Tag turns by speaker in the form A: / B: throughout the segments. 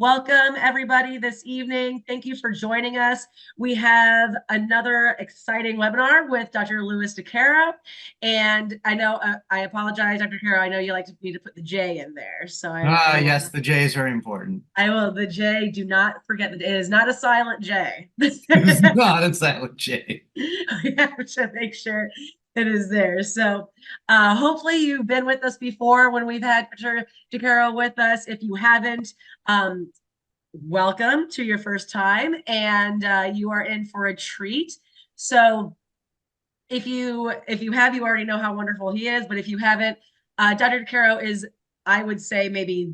A: Welcome, everybody, this evening. Thank you for joining us. We have another exciting webinar with Dr. Louis DeCaro. And I know, I apologize, Dr. DeCaro, I know you like me to put the J in there. So
B: Yes, the J is very important.
A: I will, the J, do not forget that it is not a silent J.
B: It's not a silent J.
A: We have to make sure it is there. So hopefully you've been with us before when we've had Dr. DeCaro with us. If you haven't, welcome to your first time, and you are in for a treat. So if you have, you already know how wonderful he is, but if you haven't, Dr. DeCaro is, I would say, maybe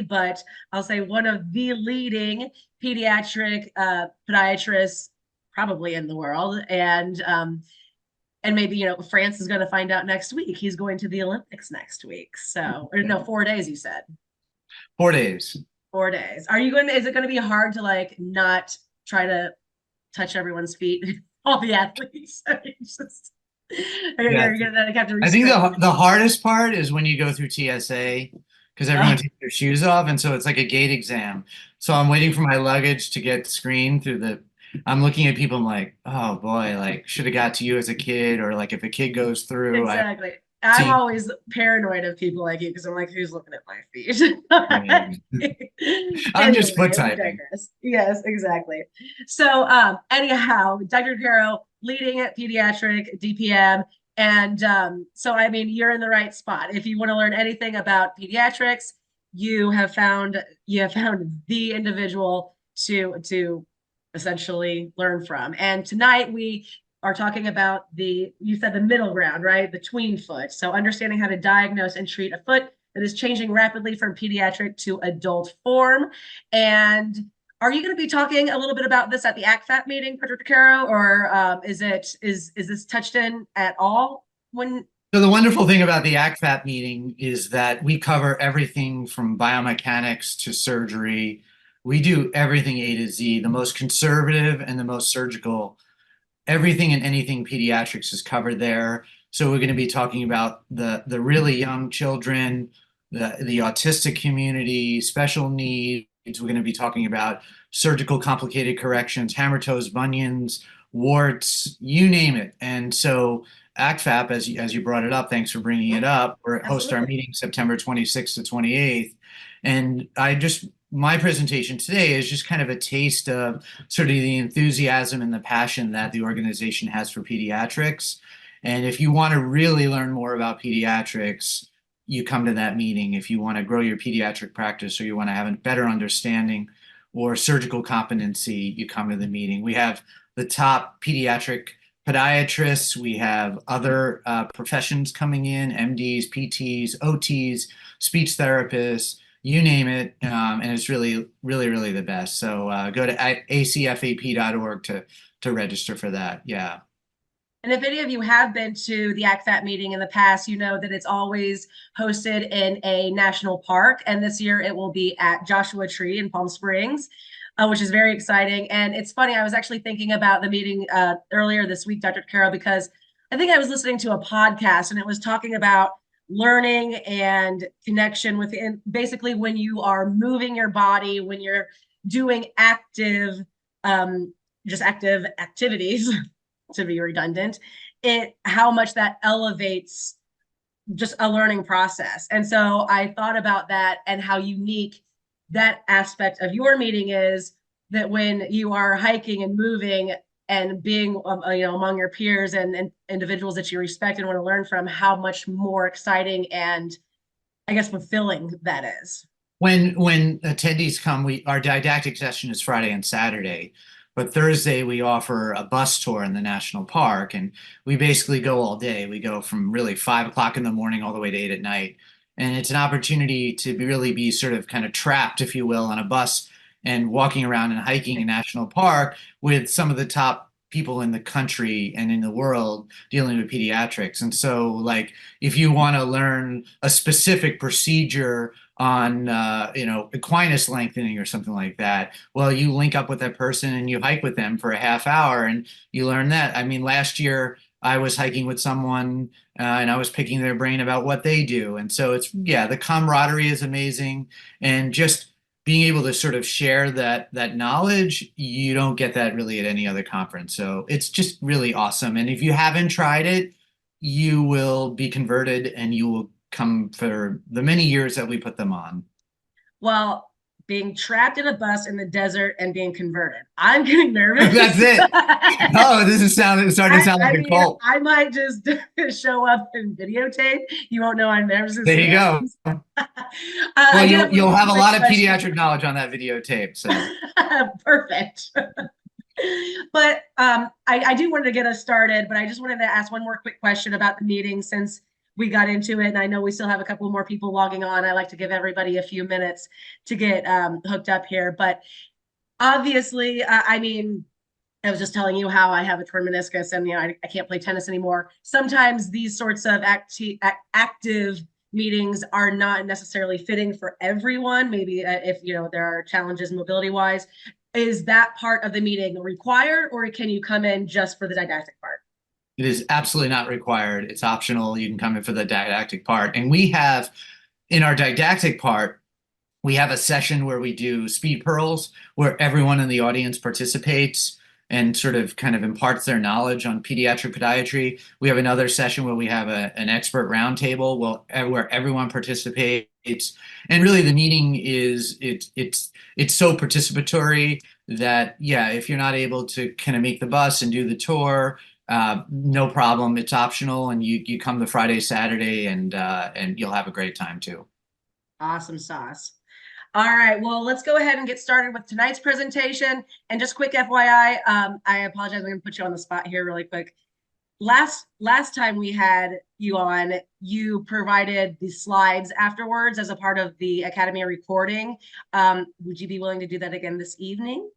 A: but I'll say one of the leading pediatric podiatrists probably in the world. And maybe, France is going to find out next week. He's going to the Olympics next week. So, or no, 4 days, you said.
B: 4 days.
A: 4 days. Is it going to be hard to not try to touch everyone's feet? All the athletes.
B: Yeah.
A: You're gonna have to
B: I think
A: restrain.
B: the hardest part is when you go through TSA because everyone takes their shoes off, and so it's like a gate exam. So I'm waiting for my luggage to get screened through I'm looking at people, I'm like, oh boy, like should have got to you as a kid, or like if a kid goes through, I
A: Exactly. I'm
B: see.
A: always paranoid of people like you because I'm like, who's looking at my feet?
B: I'm just foot
A: Anyway, we
B: typing.
A: digress. Yes, exactly. So, anyhow, Dr. Caro leading at pediatric DPM. And so, I mean, you're in the right spot. If you want to learn anything about pediatrics, you have found the individual to essentially learn from. And tonight we are talking about you said the middle ground, right? The tween foot. So understanding how to diagnose and treat a foot that is changing rapidly from pediatric to adult form. And are you going to be talking a little bit about this at the ACFAP meeting, Dr. Caro, or is this touched in at all when?
B: So the wonderful thing about the ACFAP meeting is that we cover everything from biomechanics to surgery. We do everything A to Z, the most conservative and the most surgical. Everything and anything pediatrics is covered there. So we're going to be talking about the really young children, the autistic community, special needs. We're going to be talking about surgical complicated corrections, hammer toes, bunions, warts, you name it. And so ACFAP, as you brought it up, thanks for bringing it up, we're host our meeting September 26th to 28th. And my presentation today is just kind of a taste of sort of the enthusiasm and the passion that the organization has for pediatrics. And if you want to really learn more about pediatrics, you come to that meeting. If you want to grow your pediatric practice, or you want to have a better understanding or surgical competency, you come to the meeting. We have the top pediatric podiatrists, we have other professions coming in, MDs, PTs, OTs, speech therapists, you name it, and it's really, really, really the best. So go to acfap.org to register for that. Yeah.
A: And if any of you have been to the ACFAP meeting in the past, you know that it's always hosted in a national park. And this year it will be at Joshua Tree in Palm Springs, which is very exciting. And it's funny, I was actually thinking about the meeting earlier this week, Dr. Carroll, because I think I was listening to a podcast and it was talking about learning and connection within, basically when you are moving your body, when you're doing just active activities, to be redundant, how much that elevates just a learning process. And so I thought about that and how unique that aspect of your meeting is, that when you are hiking and moving and being among your peers and individuals that you respect and want to learn from, how much more exciting and I guess fulfilling that is.
B: When attendees come, our didactic session is Friday and Saturday. But Thursday, we offer a bus tour in the national park, and we basically go all day. We go from really 5 o'clock in the morning all the way to 8 at night. And it's an opportunity to really be sort of kind of trapped, if you will, on a bus and walking around and hiking in national park with some of the top people in the country and in the world dealing with pediatrics. And so, like, if you want to learn a specific procedure on equinus lengthening or something like that, well, you link up with that person and you hike with them for a half hour and you learn that. I mean, last year I was hiking with someone and I was picking their brain about what they do. And so the camaraderie is amazing. And just being able to sort of share that knowledge, you don't get that really at any other conference. So it's just really awesome. And if you haven't tried it, you will be converted and you will come for the many years that we put them on.
A: Well, being trapped in a bus in the desert and being converted. I'm getting
B: That's
A: nervous.
B: it. Oh, this is starting to sound
A: I
B: like a
A: mean,
B: cult.
A: I might just show up and videotape. You won't know I'm there. I'm just gonna
B: There
A: see
B: you go.
A: hands.
B: Well,
A: I did have
B: you'll
A: one
B: have a
A: quick
B: lot of
A: question.
B: pediatric knowledge on that videotape. So
A: Perfect. But I do want to get us started, but I just wanted to ask one more quick question about the meeting since we got into it. And I know we still have a couple more people logging on. I like to give everybody a few minutes to get hooked up here. But obviously, I mean, I was just telling you how I have a torn meniscus and I can't play tennis anymore. Sometimes these sorts of active meetings are not necessarily fitting for everyone. Maybe if there are challenges mobility wise, is that part of the meeting required, or can you come in just for the didactic part?
B: it is absolutely not required. It's optional. You can come in for the didactic part. And we have in our didactic part, we have a session where we do speed pearls, where everyone in the audience participates and sort of kind of imparts their knowledge on pediatric podiatry. We have another session where we have an expert roundtable where everyone participates. And really the meeting is it's so participatory that, yeah, if you're not able to kind of make the bus and do the tour, no problem. It's optional, and you come the Friday, Saturday, and you'll have a great time too.
A: Awesome sauce. All right, well, let's go ahead and get started with tonight's presentation. And just quick FYI, I apologize, I'm going to put you on the spot here really quick. Last time we had you on, you provided the slides afterwards as a part of the Academy recording. Would you be willing to do that again this evening?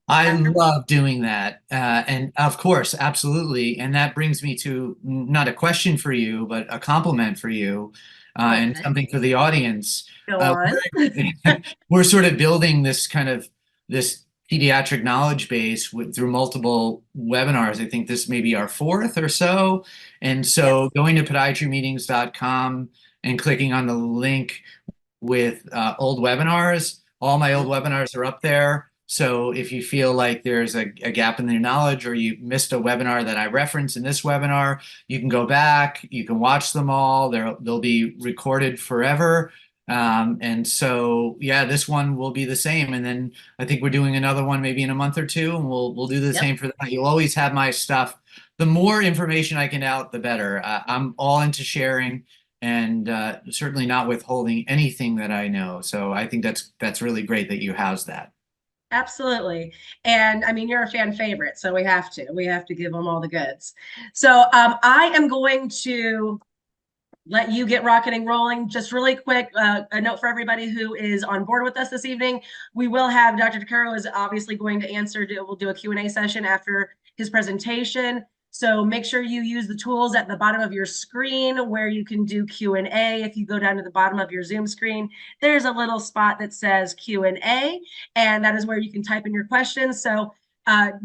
B: I
A: After
B: love doing that. And of course, absolutely. And that brings me to not a question for you, but a compliment for you, and
A: Okay,
B: something for the audience.
A: go on.
B: We're sort of building this pediatric knowledge base through multiple webinars. I think this may be our fourth or so. And so
A: Yes.
B: going to podiatrymeetings.com and clicking on the link with old webinars, all my old webinars are up there. So if you feel like there's a gap in your knowledge or you missed a webinar that I referenced in this webinar, you can go back, you can watch them all. They'll be recorded forever. And so, yeah, this one will be the same. And then I think we're doing another one maybe in a month or two, and we'll do the
A: Yep.
B: same for that. You'll always have my stuff. The more information I can out, the better. I'm all into sharing and certainly not withholding anything that I know. So I think that's really great that you house that.
A: Absolutely. And I mean, you're a fan favorite, so we have to give them all the goods. So I am going to let you get rocking and rolling. Just really quick, a note for everybody who is on board with us this evening. We will have Dr. DeCaro is obviously going to answer. We'll do a Q&A session after his presentation. So make sure you use the tools at the bottom of your screen where you can do Q&A. If you go down to the bottom of your Zoom screen, there's a little spot that says Q&A, and that is where you can type in your questions. So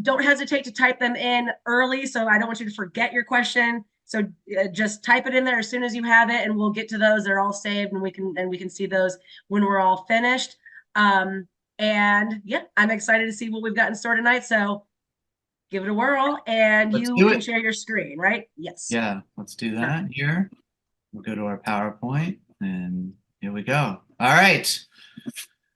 A: don't hesitate to type them in early. So I don't want you to forget your question. So just type it in there as soon as you have it, and we'll get to those. They're all saved, and we can see those when we're all finished. And yeah, I'm excited to see what we've got in store tonight. So give it a whirl, and
B: Let's
A: you
B: do
A: can
B: it.
A: share your screen, right? Yes.
B: Yeah, let's do that
A: Perfect.
B: here. We'll go to our PowerPoint and here we go. All right.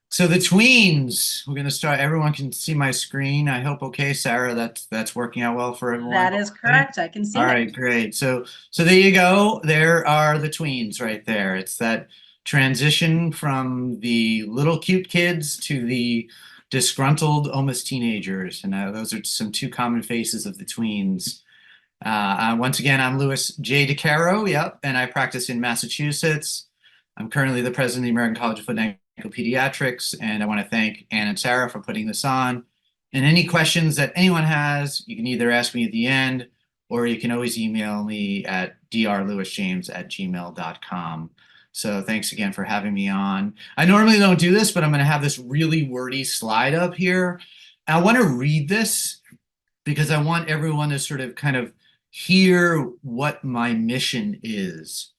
B: So the tweens, we're going to start. Everyone can see my screen. I hope. Okay, Sarah, that's working out well for everyone.
A: That is
B: Okay.
A: correct. I can
B: All
A: see it.
B: right, great. So there you go. There are the tweens right there. It's that transition from the little cute kids to the disgruntled, almost teenagers. And those are some two common faces of the tweens. Once again, I'm Louis J. DeCaro, yep, and I practice in Massachusetts. I'm currently the president of the American College of Foot and Ankle Pediatrics, and I want to thank Ann and Sarah for putting this on. And any questions that anyone has, you can either ask me at the end, or you can always email me at drlewisjames@gmail.com. So thanks again for having me on. I normally don't do this, but I'm going to have this really wordy slide up here. I want to read this because I want everyone to sort of kind of hear what my mission is.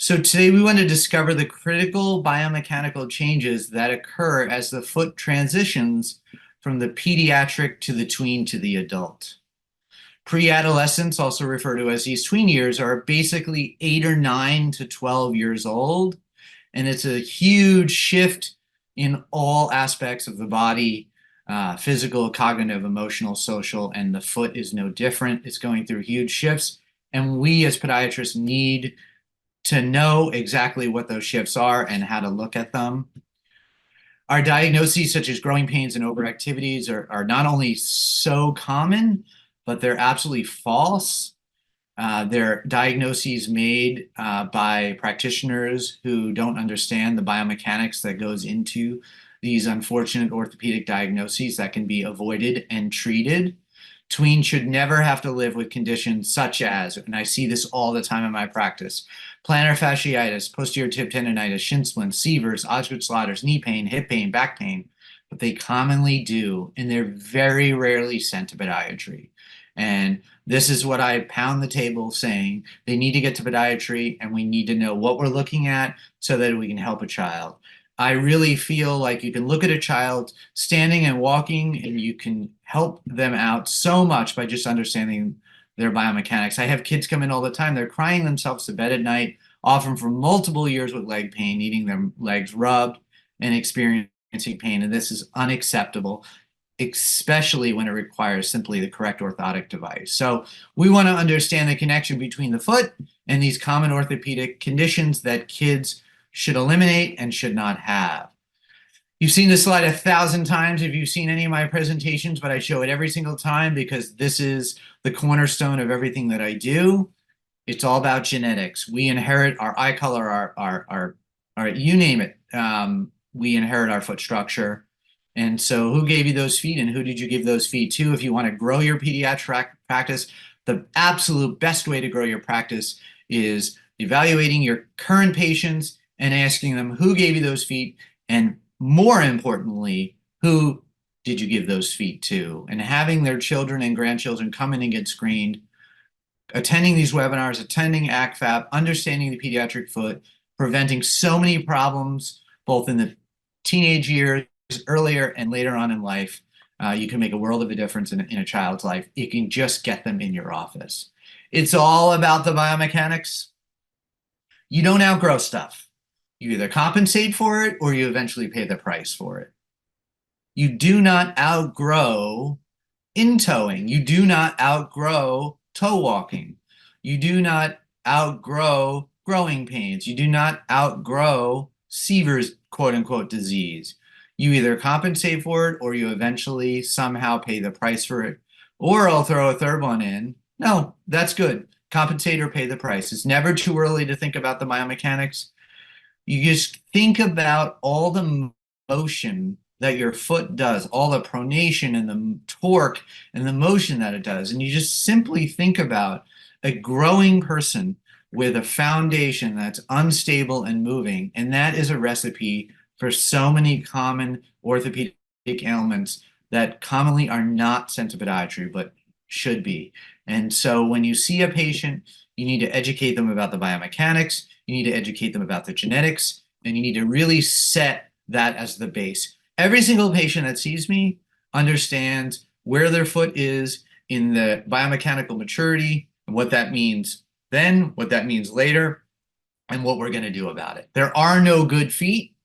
B: So today we want to discover the critical biomechanical changes that occur as the foot transitions from the pediatric to the tween to the adult. Pre-adolescents, also referred to as these tween years, are basically 8 or 9 to 12 years old, and it's a huge shift in all aspects of the body, physical, cognitive, emotional, social, and the foot is no different. It's going through huge shifts, and we as podiatrists need to know exactly what those shifts are and how to look at them. Our diagnoses, such as growing pains and overactivities, are not only so common, but they're absolutely false. They're diagnoses made by practitioners who don't understand the biomechanics that goes into these unfortunate orthopedic diagnoses that can be avoided and treated. Tween should never have to live with conditions such as, and I see this all the time in my practice, plantar fasciitis, posterior tib tendonitis, shin splints, severs, Osgood-Schlatter's, knee pain, hip pain, back pain, but they commonly do, and they're very rarely sent to podiatry. And this is what I pound the table saying. They need to get to podiatry, and we need to know what we're looking at so that we can help a child. I really feel like you can look at a child standing and walking, and you can help them out so much by just understanding their biomechanics. I have kids come in all the time. They're crying themselves to bed at night, often for multiple years with leg pain, needing their legs rubbed and experiencing pain. And this is unacceptable, especially when it requires simply the correct orthotic device. So we want to understand the connection between the foot and these common orthopedic conditions that kids should eliminate and should not have. You've seen this slide 1,000 times if you've seen any of my presentations, but I show it every single time because this is the cornerstone of everything that I do. It's all about genetics. We inherit our eye color, our you name it. We inherit our foot structure. And so who gave you those feet and who did you give those feet to? If you want to grow your pediatric practice, the absolute best way to grow your practice is evaluating your current patients and asking them who gave you those feet, and more importantly, who did you give those feet to? And having their children and grandchildren come in and get screened, attending these webinars, attending ACFAP, understanding the pediatric foot, preventing so many problems, both in the teenage years, earlier and later on in life. You can make a world of a difference in a child's life. You can just get them in your office. It's all about the biomechanics. You don't outgrow stuff. You either compensate for it or you eventually pay the price for it. You do not outgrow in-toeing. You do not outgrow toe walking. You do not outgrow growing pains. You do not outgrow Sever's quote unquote disease. You either compensate for it or you eventually somehow pay the price for it. Or I'll throw a third one in. No, that's good. Compensate or pay the price. It's never too early to think about the biomechanics. You just think about all the motion that your foot does, all the pronation and the torque and the motion that it does. And you just simply think about a growing person with a foundation that's unstable and moving. And that is a recipe for so many common orthopedic ailments that commonly are not sent to podiatry, but should be. And so when you see a patient, you need to educate them about the biomechanics, you need to educate them about the genetics, and you need to really set that as the base. Every single patient that sees me understands where their foot is in the biomechanical maturity, and what that means then, what that means later, and what we're going to do about it. There are no good feet.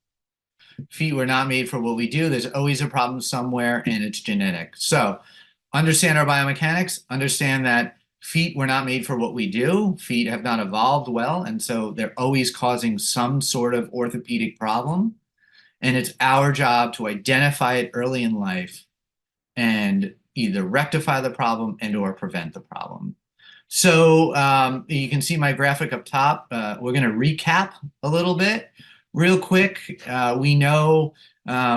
B: Feet were not made for what we do. There's always a problem somewhere, and it's genetic. So understand our biomechanics, understand that feet were not made for what we do. Feet have not evolved well, and so they're always causing some sort of orthopedic problem. And it's our job to identify it early in life and either rectify the problem and or prevent the problem. So you can see my graphic up top. We're going to recap a little bit. Real quick, we know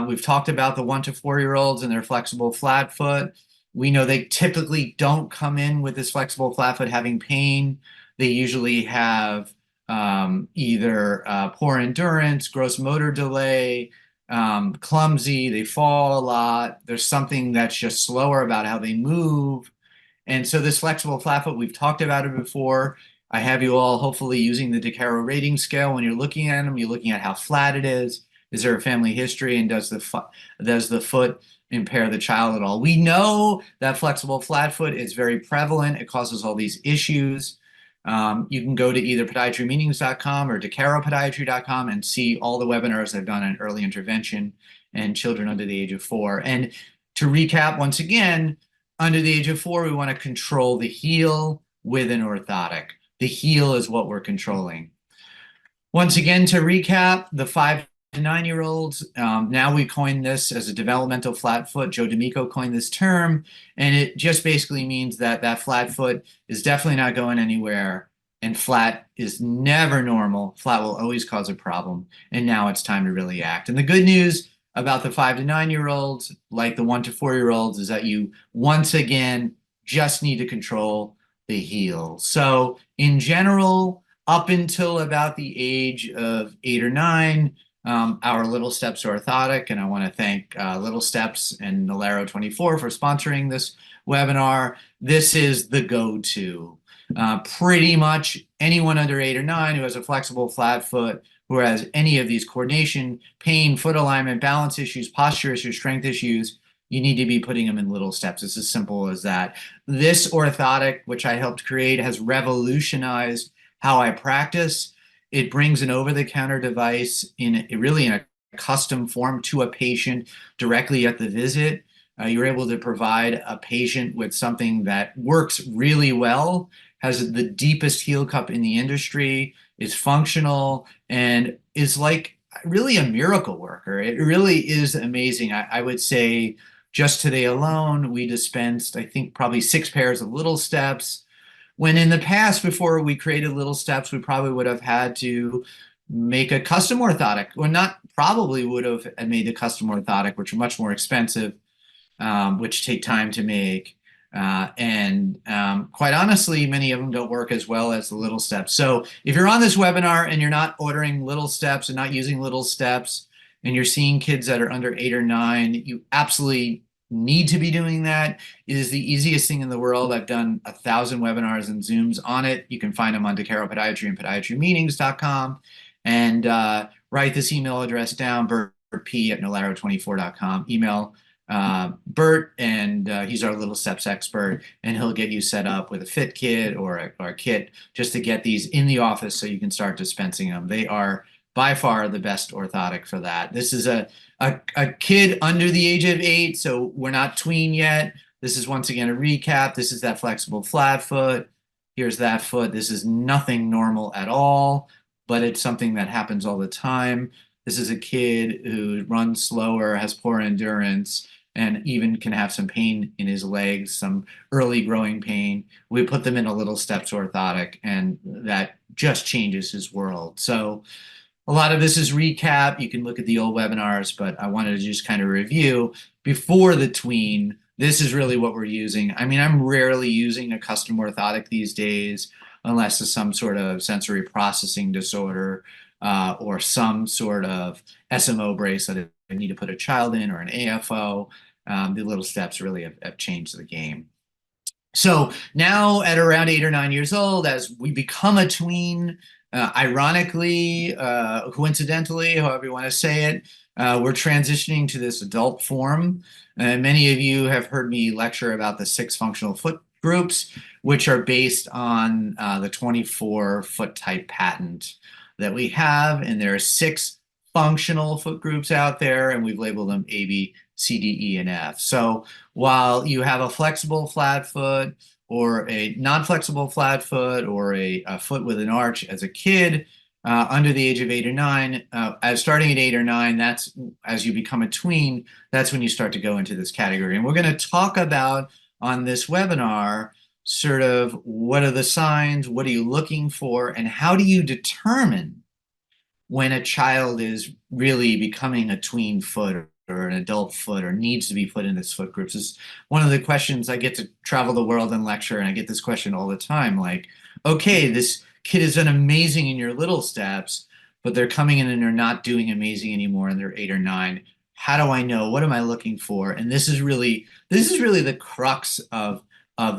B: we've talked about the 1 to 4 year olds and their flexible flat foot. We know they typically don't come in with this flexible flat foot having pain. They usually have either poor endurance, gross motor delay, clumsy, they fall a lot. There's something that's just slower about how they move. And so this flexible flat foot, we've talked about it before. I have you all hopefully using the DeCaro rating scale when you're looking at them. You're looking at how flat it is. Is there a family history, and does the foot impair the child at all? We know that flexible flat foot is very prevalent. It causes all these issues. You can go to either podiatrymeetings.com or decaropodiatry.com and see all the webinars I've done on early intervention and children under the age of 4. And to recap once again, under the age of 4, we want to control the heel with an orthotic. The heel is what we're controlling. Once again, to recap, the 5 to 9-year-olds, now we coined this as a developmental flat foot. Joe D'Amico coined this term, and it just basically means that that flat foot is definitely not going anywhere, and flat is never normal. Flat will always cause a problem, and now it's time to really act. And the good news about the 5 to 9-year-olds, like the 1 to 4-year-olds, is that you once again just need to control the heel. So in general, up until about the age of 8 or 9, our Little Steps orthotic, and I want to thank Little Steps and Nalero 24 for sponsoring this webinar. This is the go-to. Pretty much anyone under 8 or 9 who has a flexible flat foot, who has any of these coordination, pain, foot alignment, balance issues, posture issues, strength issues, you need to be putting them in Little Steps. It's as simple as that. This orthotic, which I helped create, has revolutionized how I practice. It brings an over-the-counter device in a custom form to a patient directly at the visit. You're able to provide a patient with something that works really well, has the deepest heel cup in the industry, is functional, and is like really a miracle worker. It really is amazing. I would say just today alone, we dispensed, I think, probably 6 pairs of Little Steps. When in the past, before we created Little Steps, we probably would have had to make a custom orthotic, or not probably would have made a custom orthotic, which are much more expensive, which take time to make. And quite honestly, many of them don't work as well as the Little Steps. So if you're on this webinar and you're not ordering Little Steps and not using Little Steps, and you're seeing kids that are under 8 or 9, you absolutely need to be doing that. It is the easiest thing in the world. I've done 1,000 webinars and Zooms on it. You can find them on DeCaro Podiatry and podiatrymeetings.com. And write this email address down, bertp@nolaro24.com. Email Bert, and he's our Little Steps expert, and he'll get you set up with a fit kit or a kit just to get these in the office so you can start dispensing them. They are by far the best orthotic for that. This is a kid under the age of 8, so we're not tween yet. This is once again a recap. This is that flexible flat foot. Here's that foot. This is nothing normal at all, but it's something that happens all the time. This is a kid who runs slower, has poor endurance, and even can have some pain in his legs, some early growing pain. We put them in a Little Steps orthotic, and that just changes his world. So a lot of this is recap. You can look at the old webinars, but I wanted to just kind of review before the tween. This is really what we're using. I mean, I'm rarely using a custom orthotic these days, unless it's some sort of sensory processing disorder or some sort of SMO brace that I need to put a child in, or an AFO. The Little Steps really have changed the game. So now at around 8 or 9 years old, as we become a tween, ironically, coincidentally, however you want to say it, we're transitioning to this adult form. Many of you have heard me lecture about the 6 functional foot groups, which are based on the 24 foot type patent that we have. And there are 6 functional foot groups out there, and we've labeled them A, B, C, D, E, and F. So while you have a flexible flat foot, or a non-flexible flat foot, or a foot with an arch as a kid under the age of 8 or 9, as starting at 8 or 9, that's as you become a tween, that's when you start to go into this category. And we're going to talk about on this webinar sort of what are the signs, what are you looking for, and how do you determine when a child is really becoming a tween foot or an adult foot, or needs to be put in this foot groups. This is one of the questions. I get to travel the world and lecture, and I get this question all the time, like, okay, this kid has done amazing in your Little Steps, but they're coming in and they're not doing amazing anymore, and they're 8 or 9. How do I know? What am I looking for? And this is really the crux of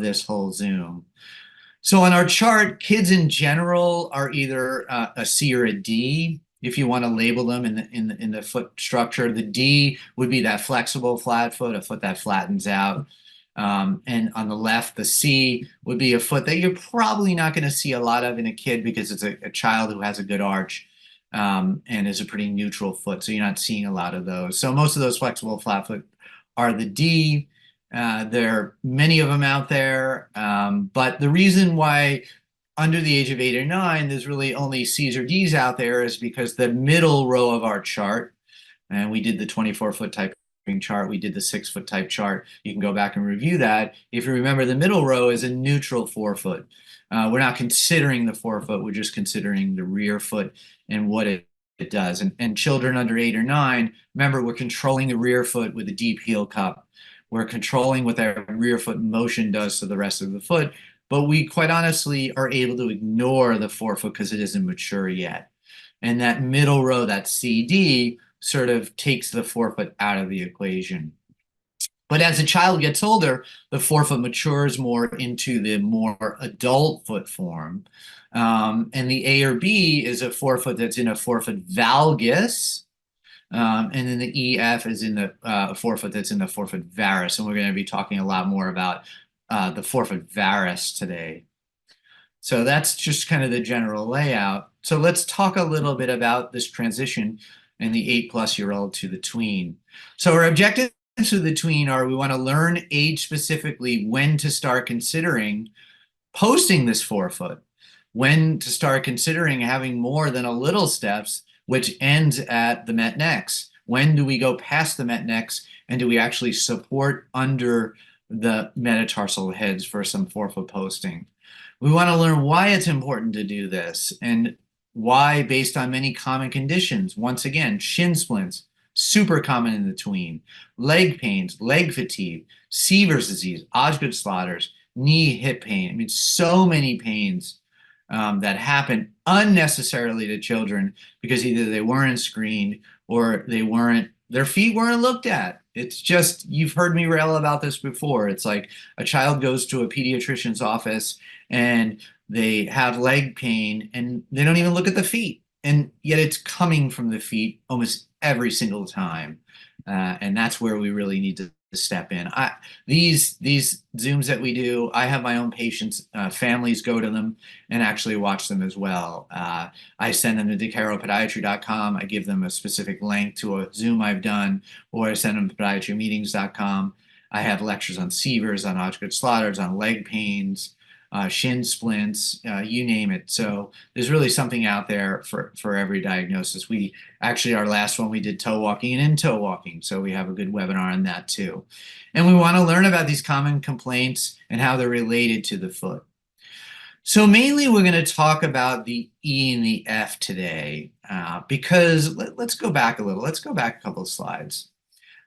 B: this whole Zoom. So on our chart, kids in general are either a C or a D. If you want to label them in the foot structure, the D would be that flexible flat foot, a foot that flattens out. And on the left, the C would be a foot that you're probably not going to see a lot of in a kid because it's a child who has a good arch and is a pretty neutral foot. So you're not seeing a lot of those. So most of those flexible flat foot are the D. There are many of them out there, but the reason why under the age of 8 or 9, there's really only C's or D's out there is because the middle row of our chart, and we did the 24-foot type chart, we did the 6-foot type chart. You can go back and review that. If you remember, the middle row is a neutral forefoot. We're not considering the forefoot, we're just considering the rear foot and what it does. And children under 8 or 9, remember, we're controlling the rear foot with a deep heel cup. We're controlling what that rear foot motion does to the rest of the foot, but we quite honestly are able to ignore the forefoot because it isn't mature yet. And that middle row, that CD, sort of takes the forefoot out of the equation. But as a child gets older, the forefoot matures more into the more adult foot form. And the A or B is a forefoot that's in a forefoot valgus. And then the EF is in the forefoot that's in the forefoot varus. And we're going to be talking a lot more about the forefoot varus today. So that's just kind of the general layout. So let's talk a little bit about this transition in the 8+ year old to the tween. So our objectives of the tween are we want to learn age specifically when to start considering posting this forefoot, when to start considering having more than a little steps, which ends at the metnex. When do we go past the metnex and do we actually support under the metatarsal heads for some forefoot posting? We want to learn why it's important to do this and why, based on many common conditions. Once again, shin splints, super common in the tween, leg pains, leg fatigue, Seaver's disease, Osgood-Schlatter's, knee, hip pain. I mean, so many pains that happen unnecessarily to children because either they weren't screened or their feet weren't looked at. It's just, you've heard me rail about this before. It's like a child goes to a pediatrician's office and they have leg pain and they don't even look at the feet. And yet it's coming from the feet almost every single time. And that's where we really need to step in. These Zooms that we do, I have my own patients, families go to them and actually watch them as well. I send them to decaropodiatry.com. I give them a specific link to a Zoom I've done, or I send them to podiatrymeetings.com. I have lectures on Seaver's, on Osgood-Schlatter's, on leg pains, shin splints, you name it. So there's really something out there for every diagnosis. We actually, our last one, we did toe walking and in-toe walking. So we have a good webinar on that too. And we want to learn about these common complaints and how they're related to the foot. So mainly we're going to talk about the E and the F today because let's go back a little. Let's go back a couple of slides.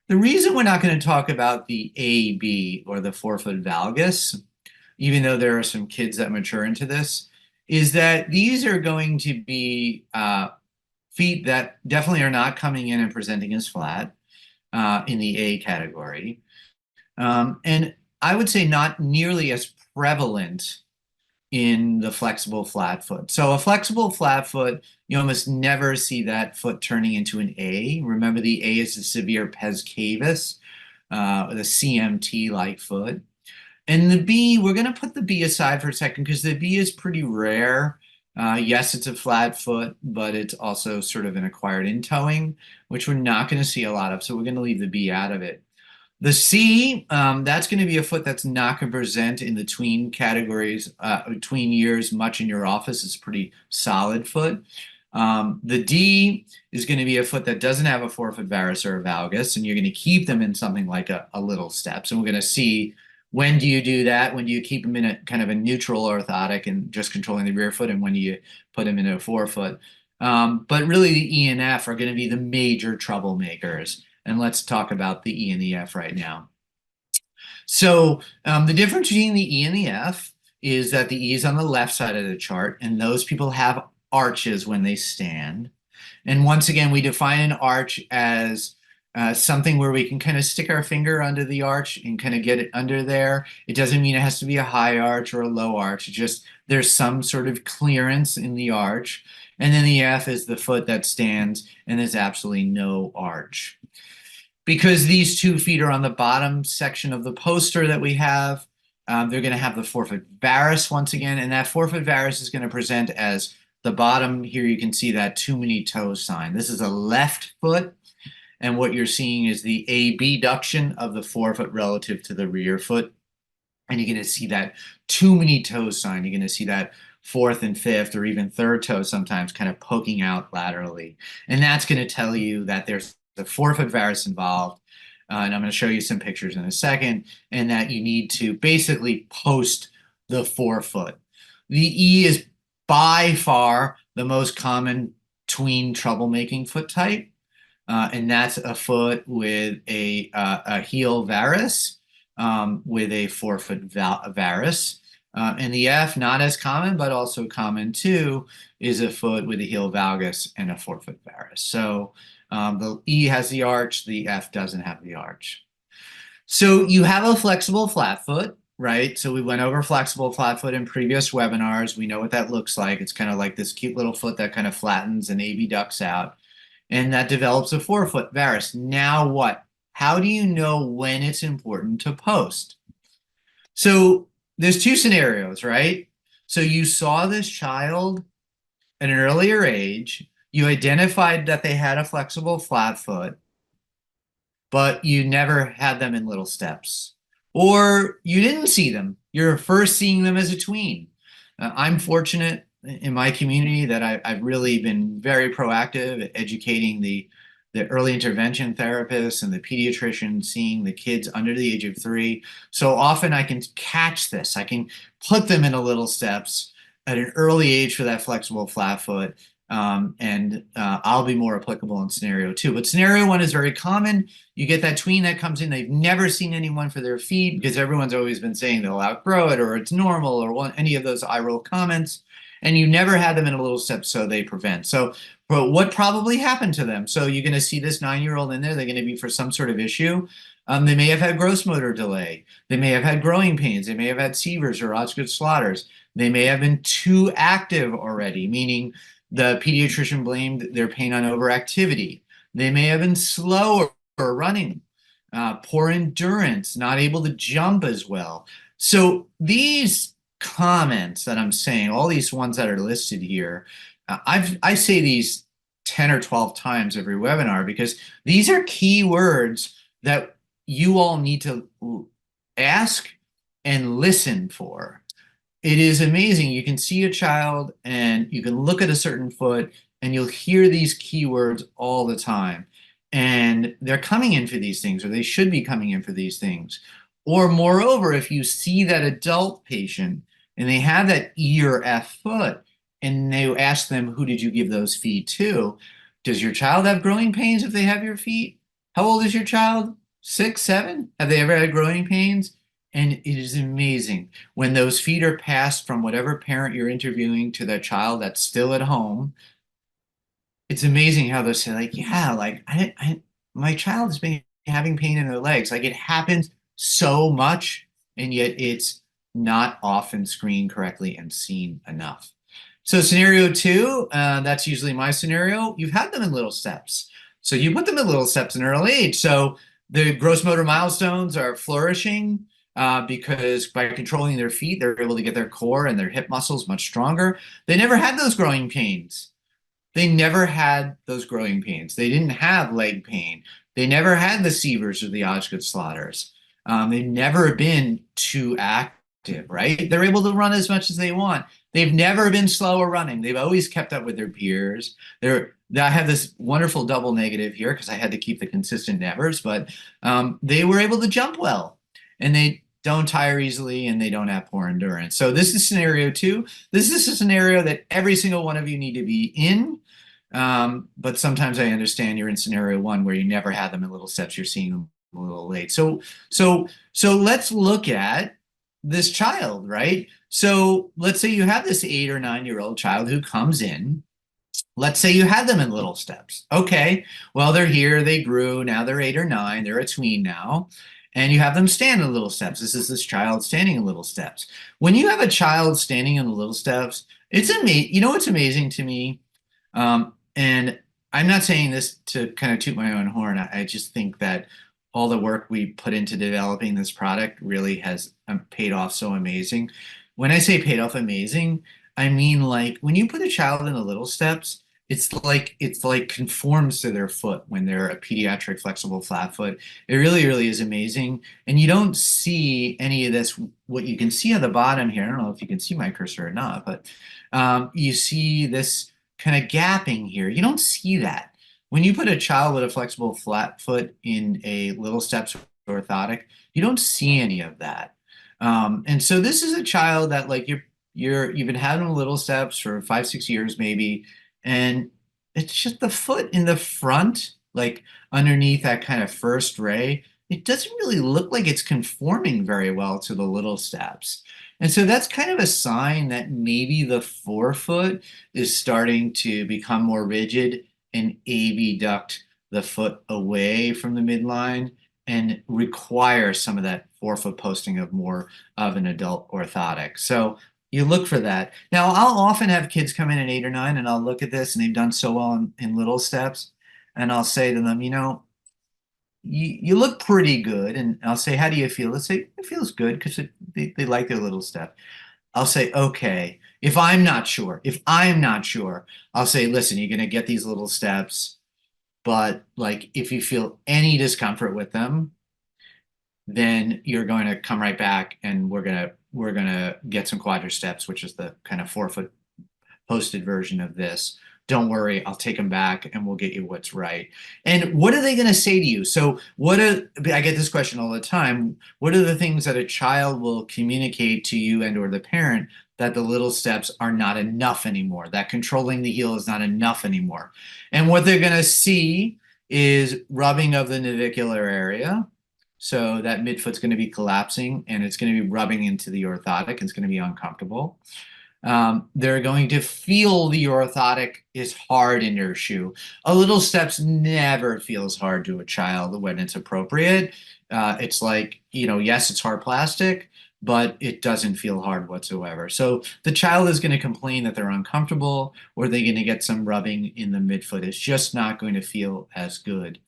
B: The reason we're not going to talk about the AB or the forefoot valgus, even though there are some kids that mature into this, is that these are going to be feet that definitely are not coming in and presenting as flat in the A category. And I would say not nearly as prevalent in the flexible flat foot. So a flexible flat foot, you almost never see that foot turning into an A. Remember, the A is the severe pes cavus, the CMT-like foot. And the B, we're going to put the B aside for a second because the B is pretty rare. Yes, it's a flat foot, but it's also sort of an acquired in-toeing, which we're not going to see a lot of. So we're going to leave the B out of it. The C, that's going to be a foot that's not going to present in the tween categories, tween years much in your office. It's a pretty solid foot. The D is going to be a foot that doesn't have a forefoot varus or a valgus, and you're going to keep them in something like a little steps. And we're going to see, when do you do that? When do you keep them in a kind of a neutral orthotic and just controlling the rear foot? And when do you put them in a forefoot? But really the E and F are going to be the major troublemakers. And let's talk about the E and the F right now. So the difference between the E and the F is that the E is on the left side of the chart, and those people have arches when they stand. And once again, we define an arch as something where we can kind of stick our finger under the arch and kind of get it under there. It doesn't mean it has to be a high arch or a low arch. It's just there's some sort of clearance in the arch. And then the F is the foot that stands, and there's absolutely no arch. Because these 2 feet are on the bottom section of the poster that we have, they're going to have the forefoot varus once again, and that forefoot varus is going to present as the bottom. Here you can see that too many toes sign. This is a left foot, and what you're seeing is the abduction of the forefoot relative to the rear foot. And you're going to see that too many toes sign. You're going to see that 4th and 5th or even 3rd toe sometimes kind of poking out laterally. And that's going to tell you that there's the forefoot varus involved. And I'm going to show you some pictures in a second, and that you need to basically post the forefoot. The E is by far the most common tween troublemaking foot type. And that's a foot with a heel varus, with a forefoot varus. And the F, not as common, but also common too, is a foot with a heel valgus and a forefoot varus. So the E has the arch, the F doesn't have the arch. So you have a flexible flat foot, right? So we went over flexible flat foot in previous webinars. We know what that looks like. It's kind of like this cute little foot that kind of flattens and abducts out, and that develops a forefoot varus. Now what? How do you know when it's important to post? So there's 2 scenarios, right? So you saw this child at an earlier age, you identified that they had a flexible flat foot, but you never had them in little steps. Or you didn't see them. You're first seeing them as a tween. I'm fortunate in my community that I've really been very proactive at educating the early intervention therapists and the pediatricians, seeing the kids under the age of 3. So often I can catch this. I can put them in a little steps at an early age for that flexible flat foot. And I'll be more applicable in scenario 2. But scenario 1 is very common. You get that tween that comes in, they've never seen anyone for their feet because everyone's always been saying they'll outgrow it or it's normal or any of those eye roll comments. And you never had them in a little step, so they prevent. So but what probably happened to them? So you're going to see this 9-year-old in there. They're going to be for some sort of issue. They may have had gross motor delay. They may have had growing pains. They may have had severs or Osgood Slaughters. They may have been too active already, meaning the pediatrician blamed their pain on overactivity. They may have been slower running, poor endurance, not able to jump as well. So these comments that I'm saying, all these ones that are listed here, I say these 10 or 12 times every webinar because these are key words that you all need to ask and listen for. It is amazing. You can see a child and you can look at a certain foot and you'll hear these keywords all the time. And they're coming in for these things, or they should be coming in for these things. Or moreover, if you see that adult patient and they have that E or F foot and they ask them, who did you give those feet to? Does your child have growing pains if they have your feet? How old is your child? 6, 7? Have they ever had growing pains? And it is amazing when those feet are passed from whatever parent you're interviewing to that child that's still at home. It's amazing how they'll say, like, yeah, like my child has been having pain in their legs. Like it happens so much, and yet it's not often screened correctly and seen enough. So scenario 2, that's usually my scenario. You've had them in little steps. So you put them in little steps in early age. So the gross motor milestones are flourishing. Because by controlling their feet, they're able to get their core and their hip muscles much stronger. They never had those growing pains. They never had those growing pains. They didn't have leg pain. They never had the severs or the Osgood Slaughters. They've never been too active, right? They're able to run as much as they want. They've never been slower running. They've always kept up with their peers. I have this wonderful double negative here because I had to keep the consistent nevers, but they were able to jump well. And they don't tire easily, and they don't have poor endurance. So this is scenario 2. This is a scenario that every single one of you need to be in. But sometimes I understand you're in scenario 1 where you never had them in little steps. You're seeing them a little late. So let's look at this child, right? So let's say you have this 8 or 9-year-old child who comes in Let's say you had them in little steps. Okay, well, they're here, they grew, now they're 8 or 9, they're a tween now, and you have them stand in little steps. This is this child standing in little steps. When you have a child standing in the little steps, it's amazing. You know what's amazing to me? And I'm not saying this to kind of toot my own horn. I just think that all the work we put into developing this product really has paid off so amazing. When I say paid off amazing, I mean like when you put a child in the little steps, it's like conforms to their foot when they're a pediatric flexible flat foot. It really, really is amazing. And you don't see any of this. What you can see on the bottom here, I don't know if you can see my cursor or not, but you see this kind of gapping here. You don't see that. When you put a child with a flexible flat foot in a little steps orthotic, you don't see any of that. And so this is a child that like you've been having little steps for 5, 6 years maybe, and it's just the foot in the front, like underneath that kind of first ray. It doesn't really look like it's conforming very well to the little steps. And so that's kind of a sign that maybe the forefoot is starting to become more rigid and abduct the foot away from the midline and require some of that forefoot posting of more of an adult orthotic. So you look for that. Now, I'll often have kids come in at 8 or 9 and I'll look at this and they've done so well in little steps. And I'll say to them, you look pretty good. And I'll say, how do you feel? They say, it feels good because they like their little step. I'll say, okay, if I'm not sure, I'll say, listen, you're going to get these little steps. But like, if you feel any discomfort with them, then you're going to come right back and we're gonna get some quadriceps, which is the kind of forefoot posted version of this. Don't worry, I'll take them back and we'll get you what's right. And what are they going to say to you? So I get this question all the time. What are the things that a child will communicate to you and or the parent that the little steps are not enough anymore, that controlling the heel is not enough anymore? And what they're going to see is rubbing of the navicular area. So that midfoot's going to be collapsing and it's going to be rubbing into the orthotic and it's going to be uncomfortable. They're going to feel the orthotic is hard in your shoe. A little steps never feels hard to a child when it's appropriate. It's like, yes, it's hard plastic, but it doesn't feel hard whatsoever. So the child is going to complain that they're uncomfortable or they're going to get some rubbing in the midfoot. It's just not going to feel as good.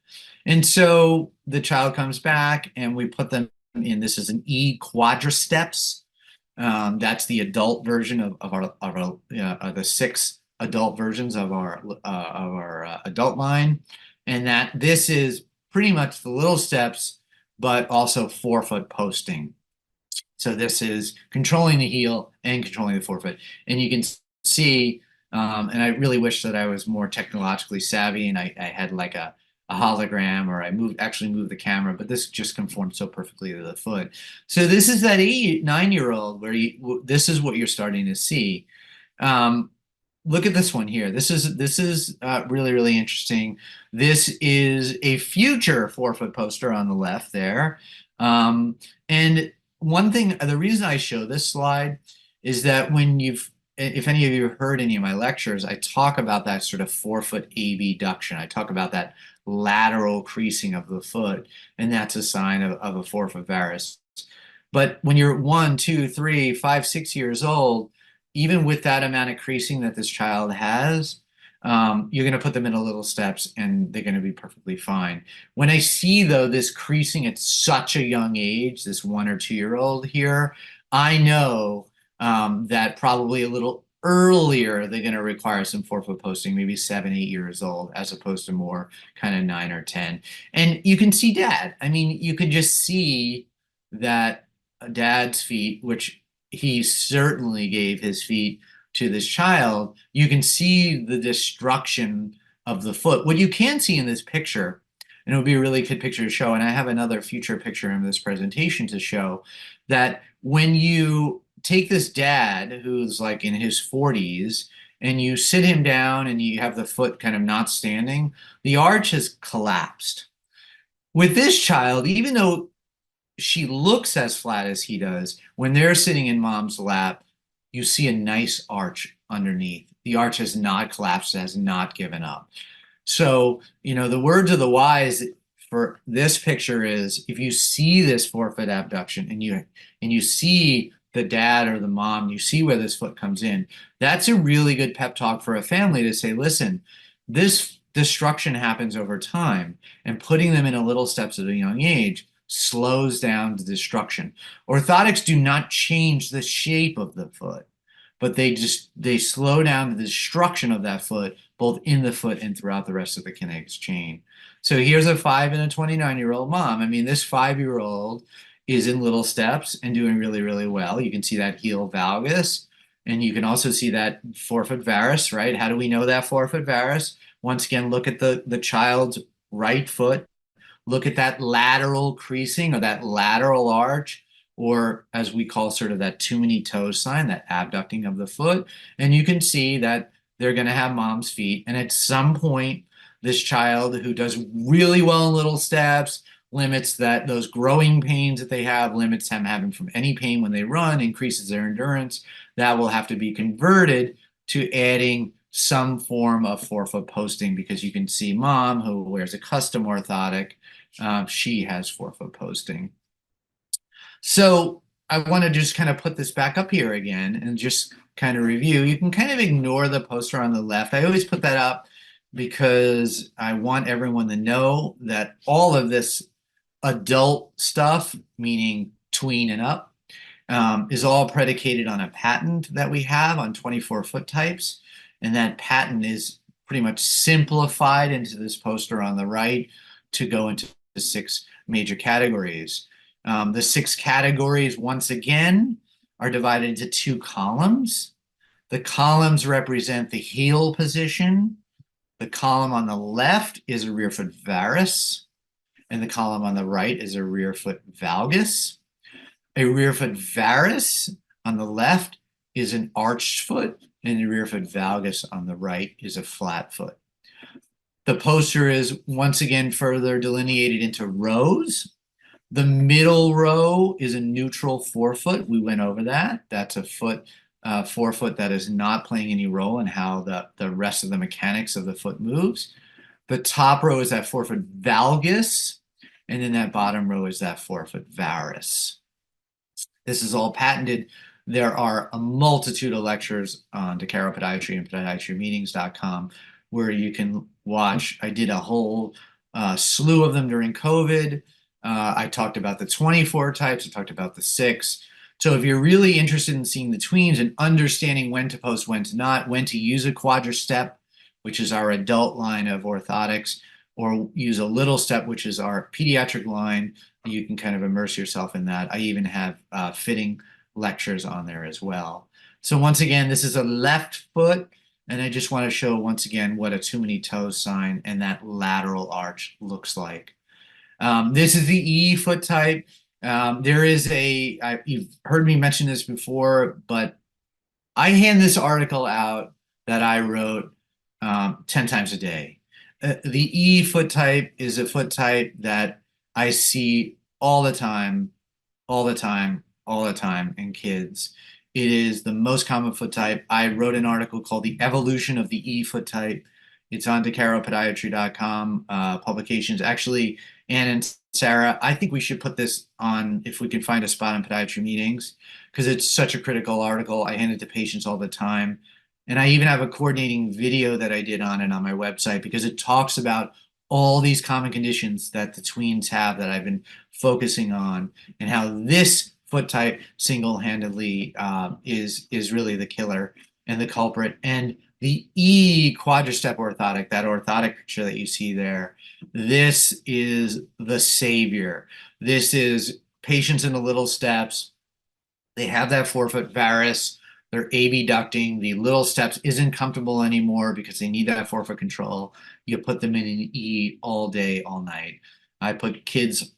B: And so the child comes back and we put them in, this is an E quadriceps. That's the adult version of the 6 adult versions of our adult line, and that this is pretty much the little steps, but also forefoot posting. So this is controlling the heel and controlling the forefoot, and you can see. And I really wish that I was more technologically savvy and I had like a hologram or I actually moved the camera, but this just conforms so perfectly to the foot. So this is that 8, 9-year-old where this is what you're starting to see. Look at this one here. This is really, really interesting. This is a future forefoot poster on the left there. And one thing, the reason I show this slide is that if any of you have heard any of my lectures, I talk about that sort of forefoot abduction. I talk about that lateral creasing of the foot, and that's a sign of a forefoot varus. But when you're 1, 2, 3, 5, 6 years old, even with that amount of creasing that this child has, you're going to put them in a little steps and they're going to be perfectly fine. When I see, though, this creasing at such a young age, this 1 or 2-year-old here, I know that probably a little earlier they're going to require some forefoot posting, maybe 7, 8 years old, as opposed to more kind of 9 or 10. And you can see dad. I mean, you can just see that dad's feet, which he certainly gave his feet to this child, you can see the destruction of the foot. What you can see in this picture, and it would be a really good picture to show, and I have another future picture in this presentation to show, that when you take this dad who's like in his 40s and you sit him down and you have the foot kind of not standing, the arch has collapsed. With this child, even though she looks as flat as he does, when they're sitting in mom's lap, you see a nice arch underneath. The arch has not collapsed, has not given up. So, the words of the wise for this picture is if you see this forefoot abduction and you see the dad or the mom, you see where this foot comes in, that's a really good pep talk for a family to say, listen, this destruction happens over time, and putting them in a little steps at a young age slows down the destruction. Orthotics do not change the shape of the foot, but they slow down the destruction of that foot, both in the foot and throughout the rest of the kinetics chain. So here's a 5 and a 29-year-old mom. I mean, this 5-year-old is in little steps and doing really, really well. You can see that heel valgus, and you can also see that forefoot varus, right? How do we know that forefoot varus? Once again, look at the child's right foot. Look at that lateral creasing or that lateral arch, or as we call sort of that too many toes sign, that abducting of the foot. And you can see that they're going to have mom's feet. And at some point, this child who does really well in little steps, limits that those growing pains that they have, limits them having from any pain when they run, increases their endurance. That will have to be converted to adding some form of forefoot posting, because you can see mom, who wears a custom orthotic, she has forefoot posting. So I want to just kind of put this back up here again and just kind of review. You can kind of ignore the poster on the left. I always put that up because I want everyone to know that all of this adult stuff, meaning tween and up, is all predicated on a patent that we have on 24 foot types. And that patent is pretty much simplified into this poster on the right to go into the 6 major categories. The 6 categories, once again, are divided into 2 columns. The columns represent the heel position. The column on the left is a rear foot varus, and the column on the right is a rear foot valgus. A rear foot varus on the left is an arched foot, and the rear foot valgus on the right is a flat foot. The poster is once again further delineated into rows. The middle row is a neutral forefoot. We went over that. That's a forefoot that is not playing any role in how the rest of the mechanics of the foot moves. The top row is that forefoot valgus, and then that bottom row is that forefoot varus. This is all patented. There are a multitude of lectures on Podiatry and podiatrymeetings.com where you can watch. I did a whole slew of them during COVID. I talked about the 24 types. I talked about the 6. So if you're really interested in seeing the tweens and understanding when to post, when to not, when to use a quadristep, which is our adult line of orthotics, or use a little step, which is our pediatric line, you can kind of immerse yourself in that. I even have fitting lectures on there as well. So once again, this is a left foot, and I just want to show once again what a too many toes sign and that lateral arch looks like. This is the E foot type. There is you've heard me mention this before, but I hand this article out that I wrote 10 times a day. The E foot type is a foot type that I see all the time, all the time, all the time in kids. It is the most common foot type. I wrote an article called The Evolution of the E foot type. It's on DeCaroPodiatry.com publications. Actually, Ann and Sarah, I think we should put this on if we can find a spot on podiatry meetings, because it's such a critical article. I hand it to patients all the time. And I even have a coordinating video that I did on it on my website, because it talks about all these common conditions that the tweens have that I've been focusing on, and how this foot type single-handedly is really the killer and the culprit. And the E quadristep orthotic, that orthotic picture that you see there, this is the savior. This is patients in the little steps. They have that forefoot varus. They're abducting. The little steps isn't comfortable anymore because they need that forefoot control. You put them in an E all day, all night. I put kids.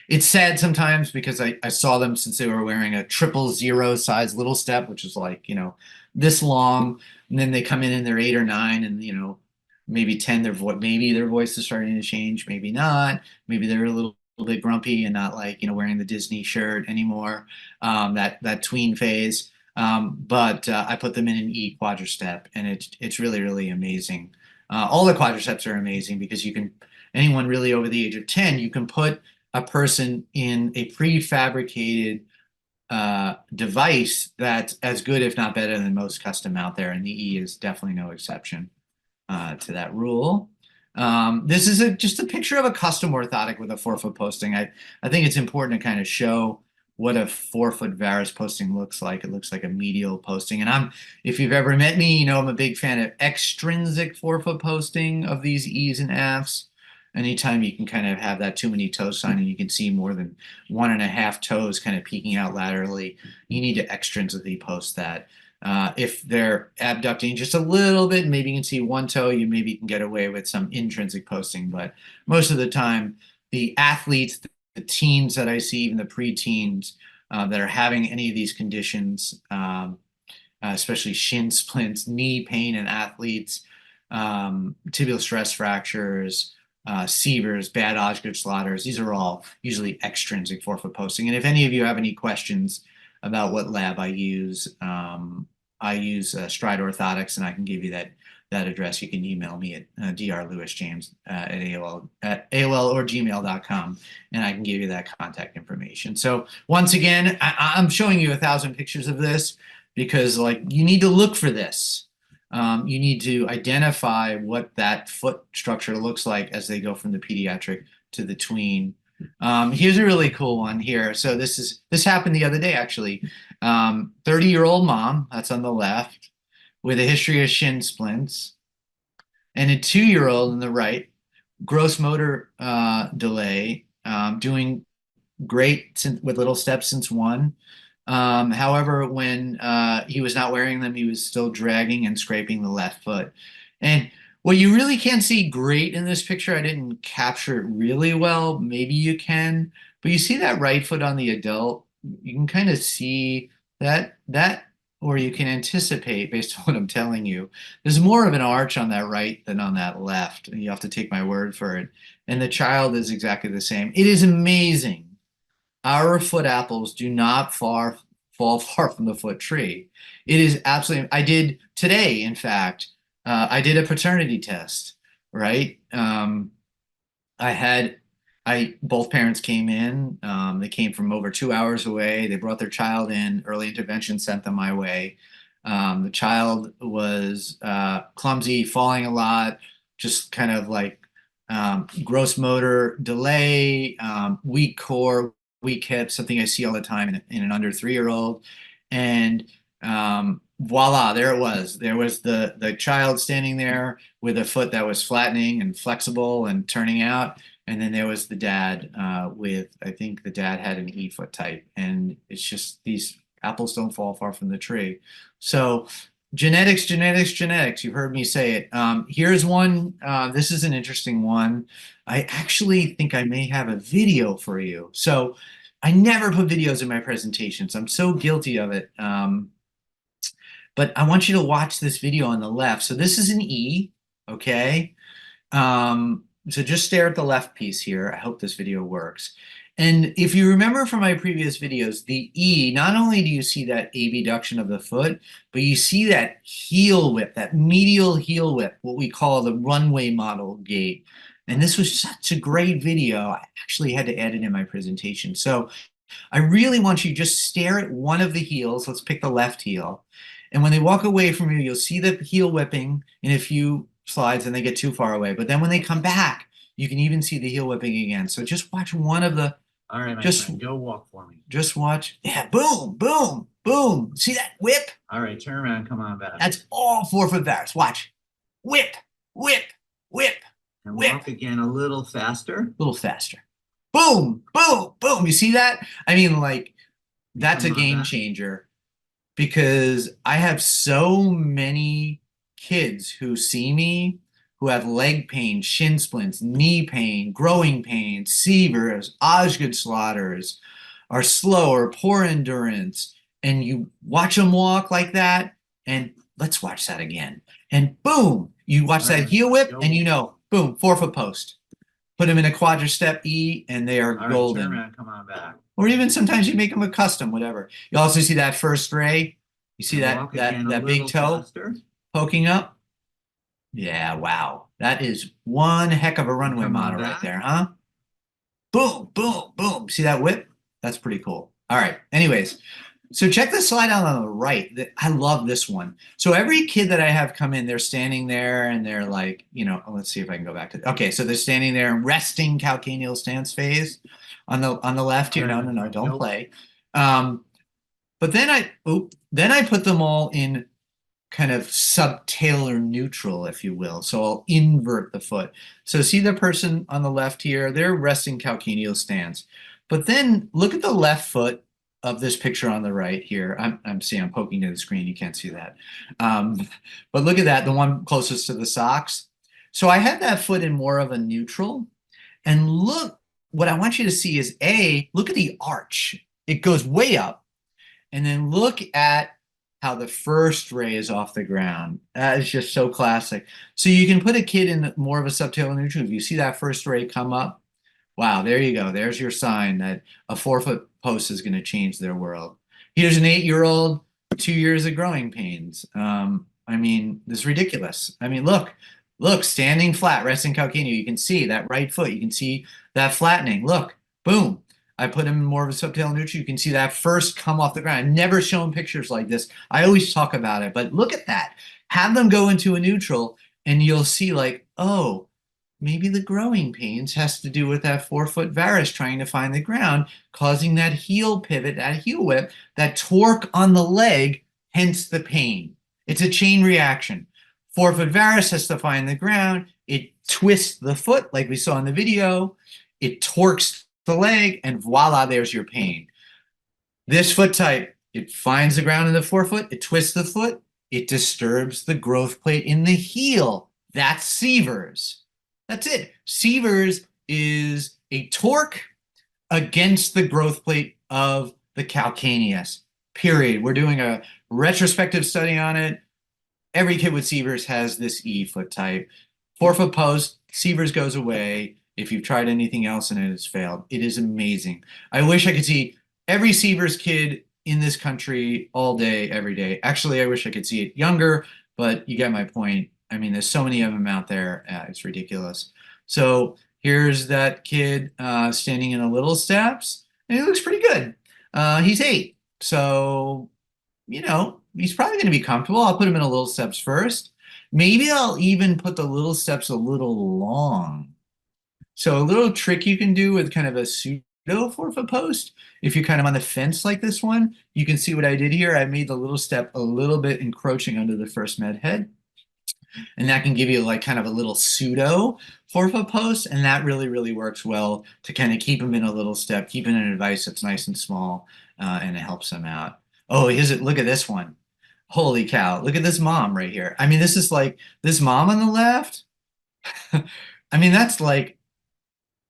B: It's sad sometimes because I saw them since they were wearing a 000 size little step, which is like, this long. And then they come in they're 8 or 9, and, maybe 10, maybe their voice is starting to change, maybe not. Maybe they're a little bit grumpy and not like, wearing the Disney shirt anymore, that tween phase. But I put them in an E quadristep, and it's really, really amazing. All the quadriceps are amazing because you can, anyone really over the age of 10, you can put a person in a prefabricated device that's as good, if not better, than most custom out there, and the E is definitely no exception to that rule. This is just a picture of a custom orthotic with a 4-foot posting. I think it's important to kind of show what a 4-foot varus posting looks like. It looks like a medial posting. And if you've ever met me, you know I'm a big fan of extrinsic 4-foot posting of these E's and F's. Anytime you can kind of have that too many toe sign and you can see more than 1.5 toes kind of peeking out laterally, you need to extrinsically post that. If they're abducting just a little bit, maybe you can see one toe, you maybe can get away with some intrinsic posting. But most of the time, the athletes, the teens that I see, even the pre-teens that are having any of these conditions, especially shin splints, knee pain in athletes, tibial stress fractures, severs, bad Osgood slaughters, these are all usually extrinsic 4-foot posting. And if any of you have any questions about what lab I use Stride Orthotics, and I can give you that address. You can email me at drlewisjames at AOL or gmail.com, and I can give you that contact information. So once again, I'm showing you 1,000 pictures of this because like you need to look for this. You need to identify what that foot structure looks like as they go from the pediatric to the tween. Here's a really cool one here. So this happened the other day actually. 30-year-old mom, that's on the left, with a history of shin splints, and a 2-year-old on the right, gross motor delay, doing great with little steps since 1. However, when he was not wearing them, he was still dragging and scraping the left foot. And what you really can't see great in this picture, I didn't capture it really well. Maybe you can, but you see that right foot on the adult. You can kind of see that, or you can anticipate based on what I'm telling you. There's more of an arch on that right than on that left. And you have to take my word for it. And the child is exactly the same. It is amazing. Our foot apples do not fall far from the foot tree. It is absolutely, I did today, in fact, I did a paternity test, right? Both parents came in. They came from over 2 hours away. They brought their child in. Early intervention sent them my way. The child was clumsy, falling a lot, just kind of like gross motor delay, weak core, weak hips, something I see all the time in an under 3-year-old. And voila, there it was. There was the child standing there with a foot that was flattening and flexible and turning out. And then there was the dad I think the dad had an E foot type. And it's just these apples don't fall far from the tree. So genetics, genetics, genetics. You've heard me say it. Here's one. This is an interesting one. I actually think I may have a video for you. So I never put videos in my presentations. I'm so guilty of it. But I want you to watch this video on the left. So this is an E, okay? So just stare at the left piece here. I hope this video works. And if you remember from my previous videos, the E, not only do you see that abduction of the foot, but you see that heel whip, that medial heel whip, what we call the runway model gait. And this was such a great video. I actually had to add it in my presentation. So I really want you to just stare at one of the heels. Let's pick the left heel. And when they walk away from you, you'll see the heel whipping in a few slides and they get too far away. But then when they come back, you can even see the heel whipping again. So just watch one of the.
C: All right, my friend, go walk for me.
B: Just watch. Yeah, boom, boom, boom. See that whip?
C: All right, turn around, come on back.
B: That's all 4-foot varus. Watch. Whip, whip, whip,
C: and
B: whip.
C: Walk again a little faster.
B: A little faster. Boom, boom, boom. You see that? I mean, like, that's a game changer because I have so many kids who see me who have leg pain, shin splints, knee pain, growing pain, severs, Osgood slaughters, are slow or poor endurance. And you watch them walk like that, and let's watch that again. And boom, you watch that heel whip, and you know, boom, 4-foot post. Put them in a quadristep E, and they are golden.
C: Turn around, come on back.
B: Or even sometimes you make them a custom, whatever. You also see that first ray. You see
C: And
B: that
C: walk again a
B: that big
C: little
B: toe
C: faster.
B: poking up? Yeah, wow. That is one heck of a runway
C: Come on
B: model right
C: back.
B: there, huh? Boom, boom, boom. See that whip? That's pretty cool. All right. Anyways, so check the slide out on the right. I love this one. So every kid that I have come in, they're standing there and they're like, let's see if I can go back to. Okay, so they're standing there in resting calcaneal stance phase on the left here. No, no, no, don't
C: Nope.
B: play. But then I put them all in kind of subtalar neutral, if you will. So I'll invert the foot. So see the person on the left here, they're resting calcaneal stance. But then look at the left foot of this picture on the right here. I'm poking to the screen, you can't see that. But look at that, the one closest to the socks. So I had that foot in more of a neutral. And look, what I want you to see is look at the arch. It goes way up. And then look at how the first ray is off the ground. That is just so classic. So you can put a kid in more of a subtalar neutral. If you see that first ray come up, wow, there you go. There's your sign that a 4-foot post is going to change their world. Here's an 8-year-old, 2 years of growing pains. I mean, this is ridiculous. I mean, look, standing flat, resting calcaneal. You can see that right foot. You can see that flattening. Look, boom. I put him in more of a subtalar neutral. You can see that first come off the ground. I've never shown pictures like this. I always talk about it, but look at that. Have them go into a neutral and you'll see like, oh, maybe the growing pains has to do with that 4-foot varus trying to find the ground, causing that heel pivot, that heel whip, that torque on the leg, hence the pain. It's a chain reaction. 4-foot varus has to find the ground. It twists the foot like we saw in the video. It torques the leg, and voila, there's your pain. This foot type, it finds the ground in the 4-foot, it twists the foot, it disturbs the growth plate in the heel. That's Sievers. That's it. Sievers is a torque against the growth plate of the calcaneus, period. We're doing a retrospective study on it. Every kid with Sievers has this E foot type. 4-foot post, Sievers goes away. If you've tried anything else and it has failed, it is amazing. I wish I could see every Sievers kid in this country all day, every day. Actually, I wish I could see it younger, but you get my point. I mean, there's so many of them out there. It's ridiculous. So here's that kid standing in a little steps, and he looks pretty good. He's 8. So, he's probably going to be comfortable. I'll put him in a little steps first. Maybe I'll even put the little steps a little long. So a little trick you can do with kind of a pseudo 4-foot post, if you're kind of on the fence like this one, you can see what I did here. I made the little step a little bit encroaching under the first med head. And that can give you like kind of a little pseudo 4-foot post. And that really, really works well to kind of keep them in a little step, keeping an advice that's nice and small, and it helps them out. Oh, look at this one. Holy cow. Look at this mom right here. I mean, this is like this mom on the left. I mean,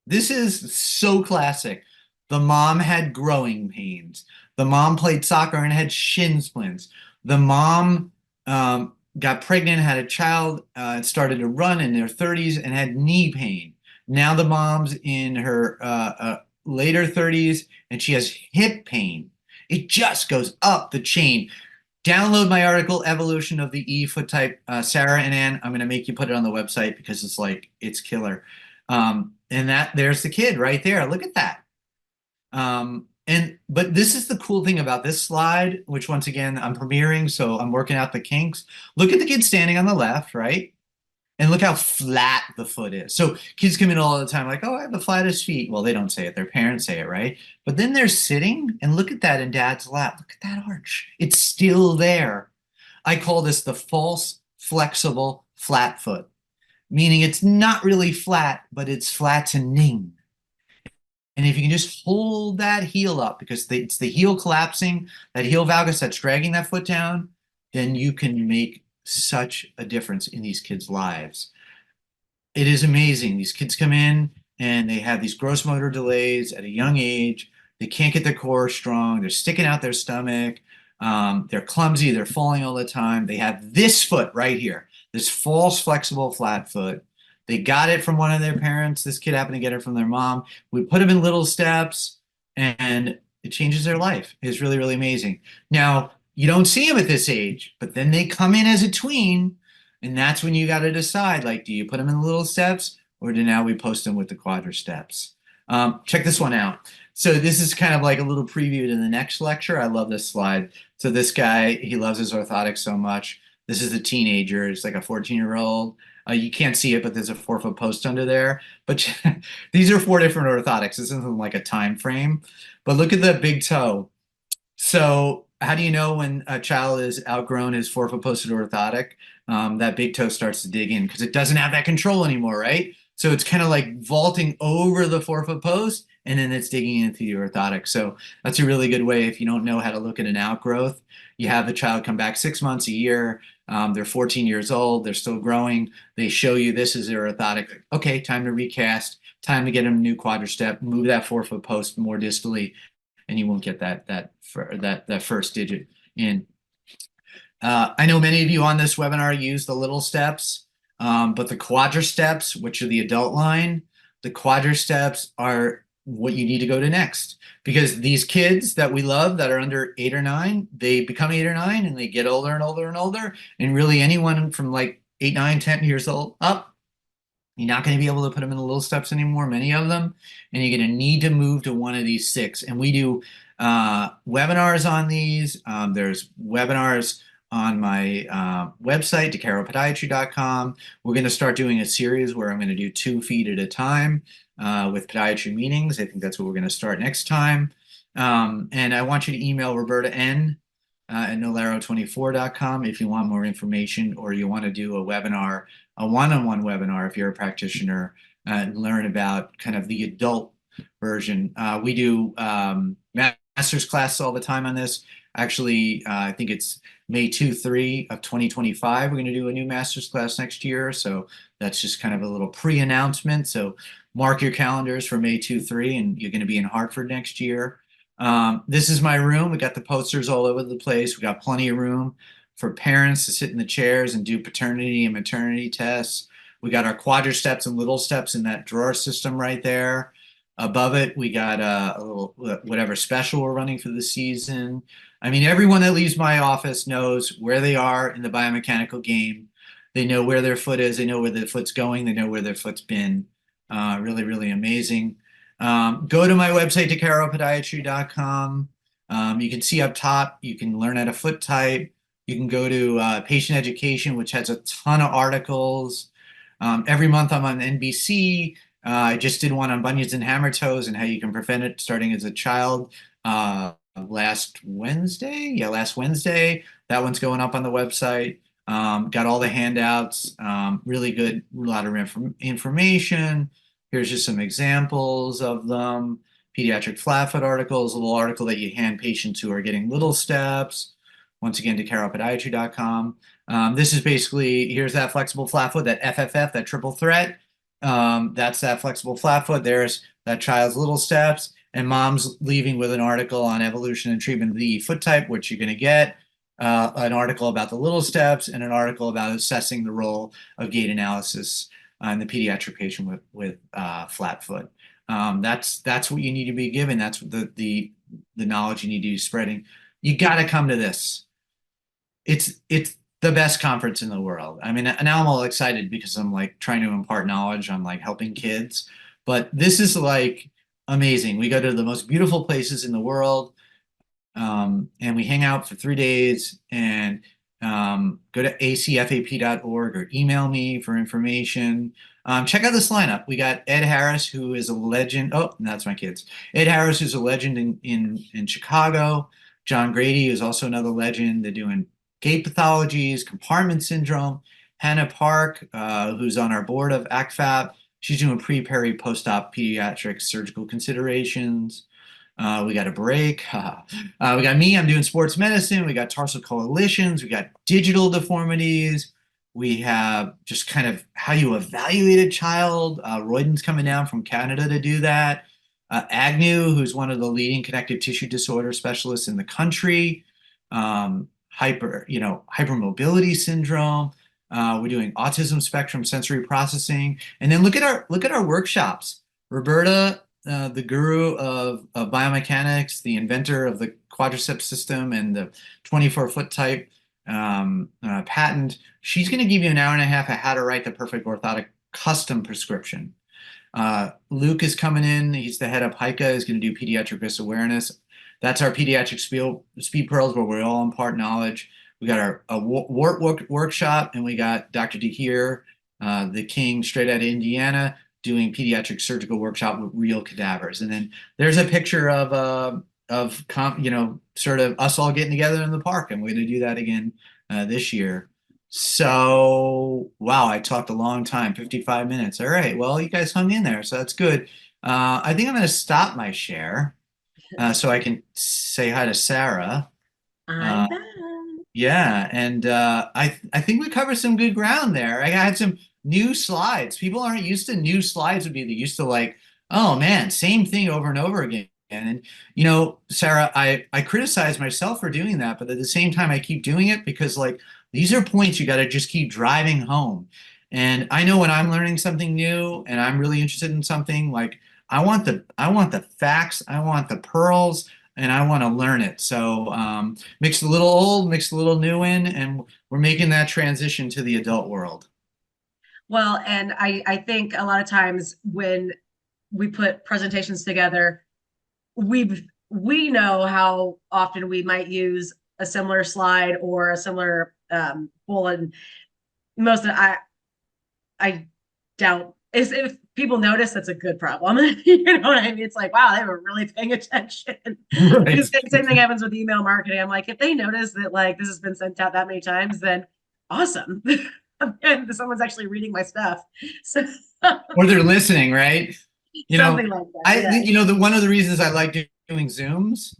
B: this is so classic. The mom had growing pains. The mom played soccer and had shin splints. The mom got pregnant, had a child, started to run in their 30s and had knee pain. Now the mom's in her later 30s and she has hip pain. It just goes up the chain. Download my article, Evolution of the E Foot Type. Sarah and Ann, I'm going to make you put it on the website because it's killer. And there's the kid right there. Look at that. But this is the cool thing about this slide, which once again, I'm premiering, so I'm working out the kinks. Look at the kid standing on the left, right? And look how flat the foot is. So kids come in all the time like, oh, I have the flattest feet. Well, they don't say it. Their parents say it, right? But then they're sitting and look at that in dad's lap. Look at that arch. It's still there. I call this the false flexible flat foot, meaning it's not really flat, but it's flattening. And if you can just hold that heel up, because it's the heel collapsing, that heel valgus that's dragging that foot down, then you can make such a difference in these kids' lives. It is amazing. These kids come in and they have these gross motor delays at a young age. They can't get their core strong. They're sticking out their stomach. They're clumsy. They're falling all the time. They have this foot right here, this false flexible flat foot. They got it from one of their parents. This kid happened to get it from their mom. We put them in little steps and it changes their life. It's really, really amazing. Now, you don't see them at this age, but then they come in as a tween, and that's when you got to decide, like, do you put them in the little steps, or do now we post them with the quadra steps? Check this one out. So this is kind of like a little preview to the next lecture. I love this slide. So this guy, he loves his orthotics so much. This is a teenager. It's like a 14-year-old. You can't see it, but there's a 4-foot post under there. But these are 4 different orthotics. This isn't like a time frame. But look at the big toe. So how do you know when a child is outgrown his 4-foot posted orthotic? That big toe starts to dig in because it doesn't have that control anymore, right? So it's kind of like vaulting over the 4-foot post, and then it's digging into the orthotic. So that's a really good way if you don't know how to look at an outgrowth. You have the child come back 6 months, a year. They're 14 years old. They're still growing. They show you this is their orthotic. Okay, time to recast. Time to get them a new quadristep. Move that 4-foot post more distally, and you won't get that first digit in. I know many of you on this webinar use the little steps, but the quadristeps, which are the adult line, the quadristeps are what you need to go to next, because these kids that we love that are under 8 or 9, they become 8 or 9 and they get older and older and older. And really anyone from like 8, 9, 10 years old up, you're not going to be able to put them in the little steps anymore, many of them, and you're going to need to move to one of these 6. And we do webinars on these. There's webinars on my website, decaropodiatry.com. We're going to start doing a series where I'm going to do 2 feet at a time with podiatry meetings. I think that's what we're going to start next time. And I want you to email Roberta N at nolaro24.com if you want more information, or you want to do a webinar, a one-on-one webinar if you're a practitioner, and learn about kind of the adult version. We do master's classes all the time on this. Actually, I think it's May 2-3 of 2025. We're going to do a new master's class next year. So that's just kind of a little pre-announcement. So mark your calendars for May 2-3, and you're going to be in Hartford next year. This is my room. We got the posters all over the place. We got plenty of room for parents to sit in the chairs and do paternity and maternity tests. We got our quadristeps and little steps in that drawer system right there. Above it, we got a little whatever special we're running for the season. I mean, everyone that leaves my office knows where they are in the biomechanical game. They know where their foot is. They know where their foot's going. They know where their foot's been. Really, really amazing. Go to my website, decaropodiatry.com. You can see up top, you can learn how to foot type. You can go to patient education, which has a ton of articles. Every month I'm on NBC. I just did one on bunions and hammer toes and how you can prevent it starting as a child last Wednesday. Yeah, last Wednesday. That one's going up on the website. Got all the handouts. Really good, a lot of information. Here's just some examples of them. Pediatric flat foot articles, a little article that you hand patients who are getting little steps. Once again, decaropodiatry.com. This is basically, here's that flexible flat foot, that FFF, that triple threat. That's that flexible flat foot. There's that child's little steps, and mom's leaving with an article on evolution and treatment of the foot type, which you're going to get. An article about the little steps and an article about assessing the role of gait analysis in the pediatric patient with flat foot. That's what you need to be given. That's the knowledge you need to be spreading. You got to come to this. It's the best conference in the world. I mean, now I'm all excited because I'm like trying to impart knowledge on like helping kids, but this is like amazing. We go to the most beautiful places in the world, and we hang out for 3 days, and go to acfap.org or email me for information. Check out this lineup. We got Ed Harris, who is a legend. Oh, that's my kids. Ed Harris, who's a legend in Chicago. John Grady is also another legend. They're doing gait pathologies, compartment syndrome. Hannah Park, who's on our board of ACFAP, she's doing pre-peri, post-op pediatric surgical considerations. We got a break. We got me, I'm doing sports medicine. We got tarsal coalitions. We got digital deformities. We have just kind of how you evaluate a child. Royden's coming down from Canada to do that. Agnew, who's one of the leading connective tissue disorder specialists in the country. Hypermobility syndrome. We're doing autism spectrum sensory processing. And then look at our workshops. Roberta the guru of biomechanics, the inventor of the quadriceps system and the 24-foot type patent. She's going to give you an hour and a half of how to write the perfect orthotic custom prescription. Luke is coming in. He's the head of HICA, is going to do pediatric risk awareness. That's our pediatric speed pearls where we all impart knowledge. We got our workshop, and we got Dr. DeHeer, the king straight out of Indiana, doing pediatric surgical workshop with real cadavers. And then there's a picture of sort of us all getting together in the park, and we're going to do that again this year. So, wow, I talked a long time, 55 minutes. All right, well, you guys hung in there, so that's good. I think I'm going to stop my share so I can say hi to Sarah.
A: I'm back.
B: Yeah, and I think we covered some good ground there. I had some new slides. People aren't used to new slides would be they're used to like, oh man, same thing over and over again. And Sarah, I criticize myself for doing that, but at the same time, I keep doing it because like these are points you got to just keep driving home. And I know when I'm learning something new and I'm really interested in something, like I want the facts, I want the pearls, and I want to learn it. So mix a little old, mix a little new in, and we're making that transition to the adult world.
A: Well, and I think a lot of times when we put presentations together, we know how often we might use a similar slide or a similar bullet. Most of I doubt if people notice, that's a good problem. You know what I mean? It's like, wow, they were really paying attention.
B: Right.
A: Same thing happens with email marketing. I'm like, if they notice that like this has been sent out that many times, then awesome. And someone's actually reading my stuff. So
B: Or they're listening, right?
A: something like that. Yeah.
B: The one of the reasons I like doing Zooms,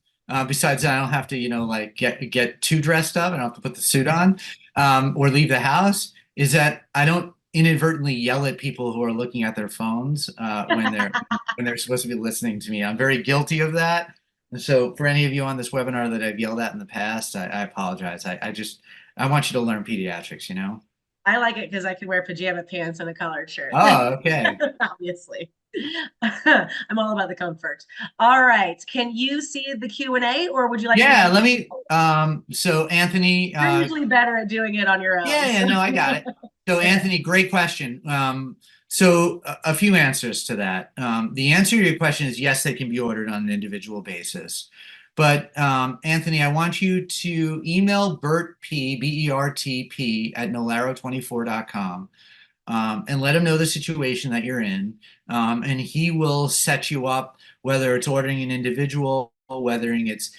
B: besides I don't have to, like get too dressed up, I don't have to put the suit on, or leave the house, is that I don't inadvertently yell at people who are looking at their phones when they're supposed to be listening to me. I'm very guilty of that. And so for any of you on this webinar that I've yelled at in the past, I apologize. I want you to learn pediatrics.
A: I like it because I can wear pajama pants and a collared shirt.
B: Oh, okay.
A: Obviously. I'm all about the comfort. All right. Can you see the Q&A or would you like
B: Yeah,
A: to
B: let me so Anthony,
A: You're usually better at doing it on your own.
B: yeah, no, I got it. So Anthony, great question. So a few answers to that. The answer to your question is yes, they can be ordered on an individual basis. But Anthony, I want you to email Bert P, BERTP at nolaro24.com and let him know the situation that you're in. And he will set you up, whether it's ordering an individual, whether it's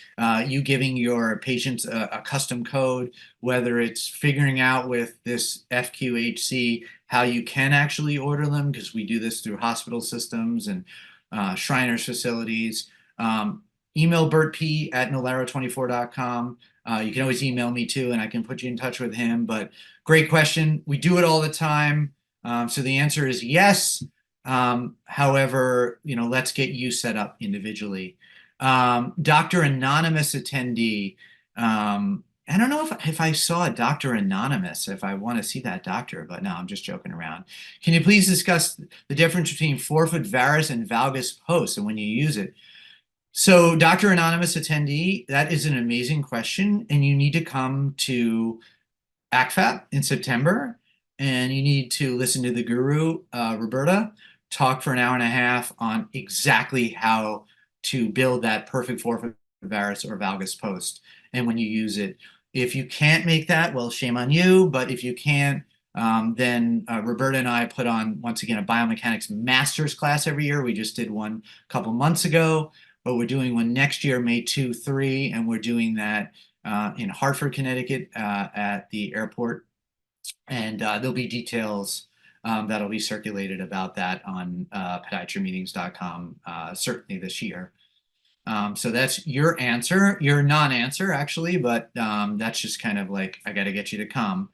B: you giving your patients a custom code, whether it's figuring out with this FQHC how you can actually order them, because we do this through hospital systems and Shriners facilities. Email Bert P at nolaro24.com. You can always email me too, and I can put you in touch with him. But great question. We do it all the time. So the answer is yes. However, let's get you set up individually. Dr. Anonymous attendee. I don't know if I saw a Dr. Anonymous, if I want to see that doctor, but no, I'm just joking around. Can you please discuss the difference between forefoot varus and valgus post and when you use it? So Dr. Anonymous attendee, that is an amazing question, and you need to come to ACFAP in September, and you need to listen to the guru, Roberta, talk for an hour and a half on exactly how to build that perfect forefoot varus or valgus post and when you use it. If you can't make that, well, shame on you, but if you can't, then Roberta and I put on, once again, a biomechanics master's class every year. We just did one a couple months ago, but we're doing one next year, May 2, 3, and we're doing that in Hartford, Connecticut at the airport. And there'll be details that'll be circulated about that on podiatrymeetings.com certainly this year. So that's your answer, your non-answer actually, but that's just kind of like, I got to get you to come.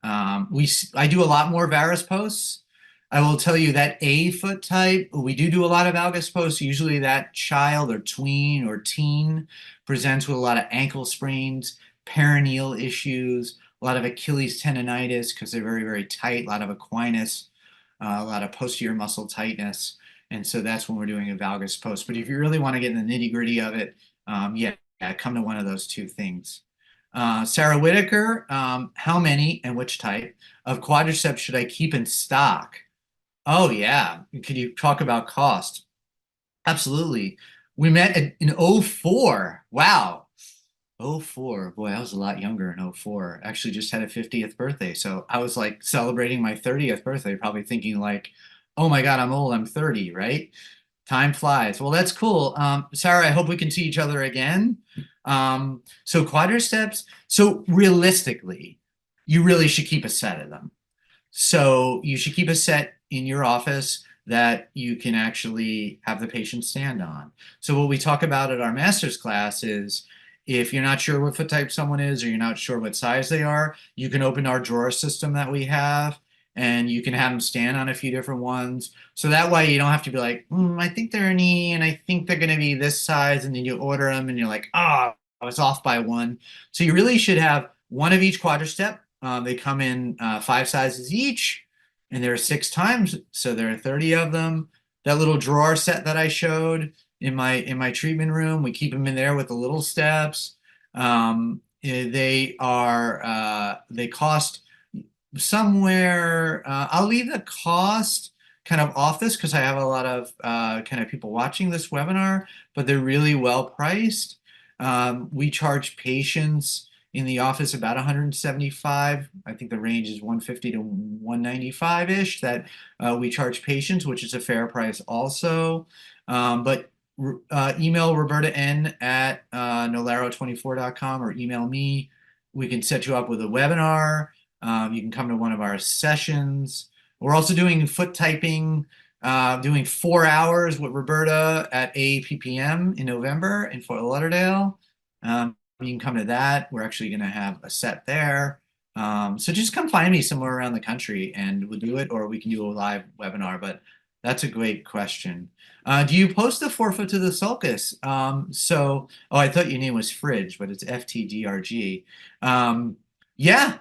B: I do a lot more varus posts. I will tell you that A foot type, we do a lot of valgus posts. Usually that child or tween or teen presents with a lot of ankle sprains, perineal issues, a lot of Achilles tendonitis because they're very, very tight, a lot of equinus, a lot of posterior muscle tightness. And so that's when we're doing a valgus post. But if you really want to get in the nitty gritty of it, yeah, come to one of those two things. Sarah Whitaker, how many and which type of quadriceps should I keep in stock? Oh yeah. Could you talk about cost? Absolutely. We met in '04. Wow. '04. Boy, I was a lot younger in '04. Actually just had a 50th birthday. So I was like celebrating my 30th birthday, probably thinking like, oh my God, I'm old. I'm 30, right? Time flies. Well, that's cool. Sarah, I hope we can see each other again. So quadriceps. So realistically, you really should keep a set of them. So you should keep a set in your office that you can actually have the patient stand on. So what we talk about at our master's class is if you're not sure what foot type someone is or you're not sure what size they are, you can open our drawer system that we have and you can have them stand on a few different ones. So that way you don't have to be like, I think they're an E and I think they're going to be this size. And then you order them and you're like, oh, I was off by one. So you really should have one of each quadricep. They come in 5 sizes each, and there are 6 times, so there are 30 of them. That little drawer set that I showed in my treatment room, we keep them in there with the little steps. They cost somewhere. I'll leave the cost kind of off this because I have a lot of kind of people watching this webinar, but they're really well priced. We charge patients in the office about 175. I think the range is 150 to 195-ish that we charge patients, which is a fair price also. But email Roberta N at nolaro24.com or email me. We can set you up with a webinar. You can come to one of our sessions. We're also doing foot typing, doing 4 hours with Roberta at AAPPM in November in Fort Lauderdale. You can come to that. We're actually going to have a set there. So just come find me somewhere around the country and we'll do it, or we can do a live webinar. But that's a great question. Do you post the forefoot to the sulcus? Oh, I thought your name was Fridge, but it's FTDRG. Yeah,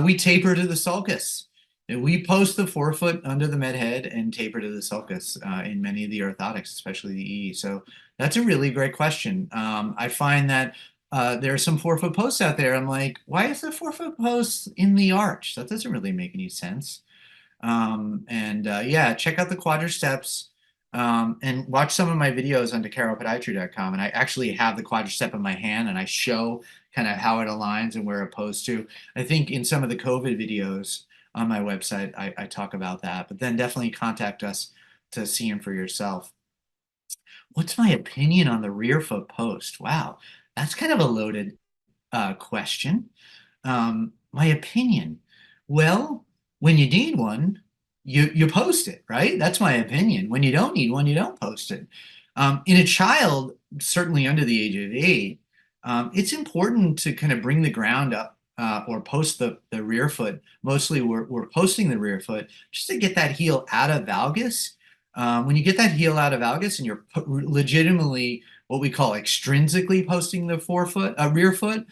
B: we taper to the sulcus. We post the forefoot under the med head and taper to the sulcus in many of the orthotics, especially the E. So that's a really great question. I find that there are some forefoot posts out there. I'm like, why is the forefoot post in the arch? That doesn't really make any sense. Yeah, check out the quadriceps and watch some of my videos on decaropodiatry.com. And I actually have the quadricep in my hand and I show kind of how it aligns and where opposed to. I think in some of the COVID videos on my website, I talk about that. But then definitely contact us to see them for yourself. What's my opinion on the rear foot post? Wow, that's kind of a loaded question. My opinion. Well, when you need one, you post it, right? That's my opinion. When you don't need one, you don't post it. In a child, certainly under the age of 8, it's important to kind of bring the ground up or post the rear foot. Mostly we're posting the rear foot just to get that heel out of valgus. When you get that heel out of valgus and you're legitimately what we call extrinsically posting the rear foot,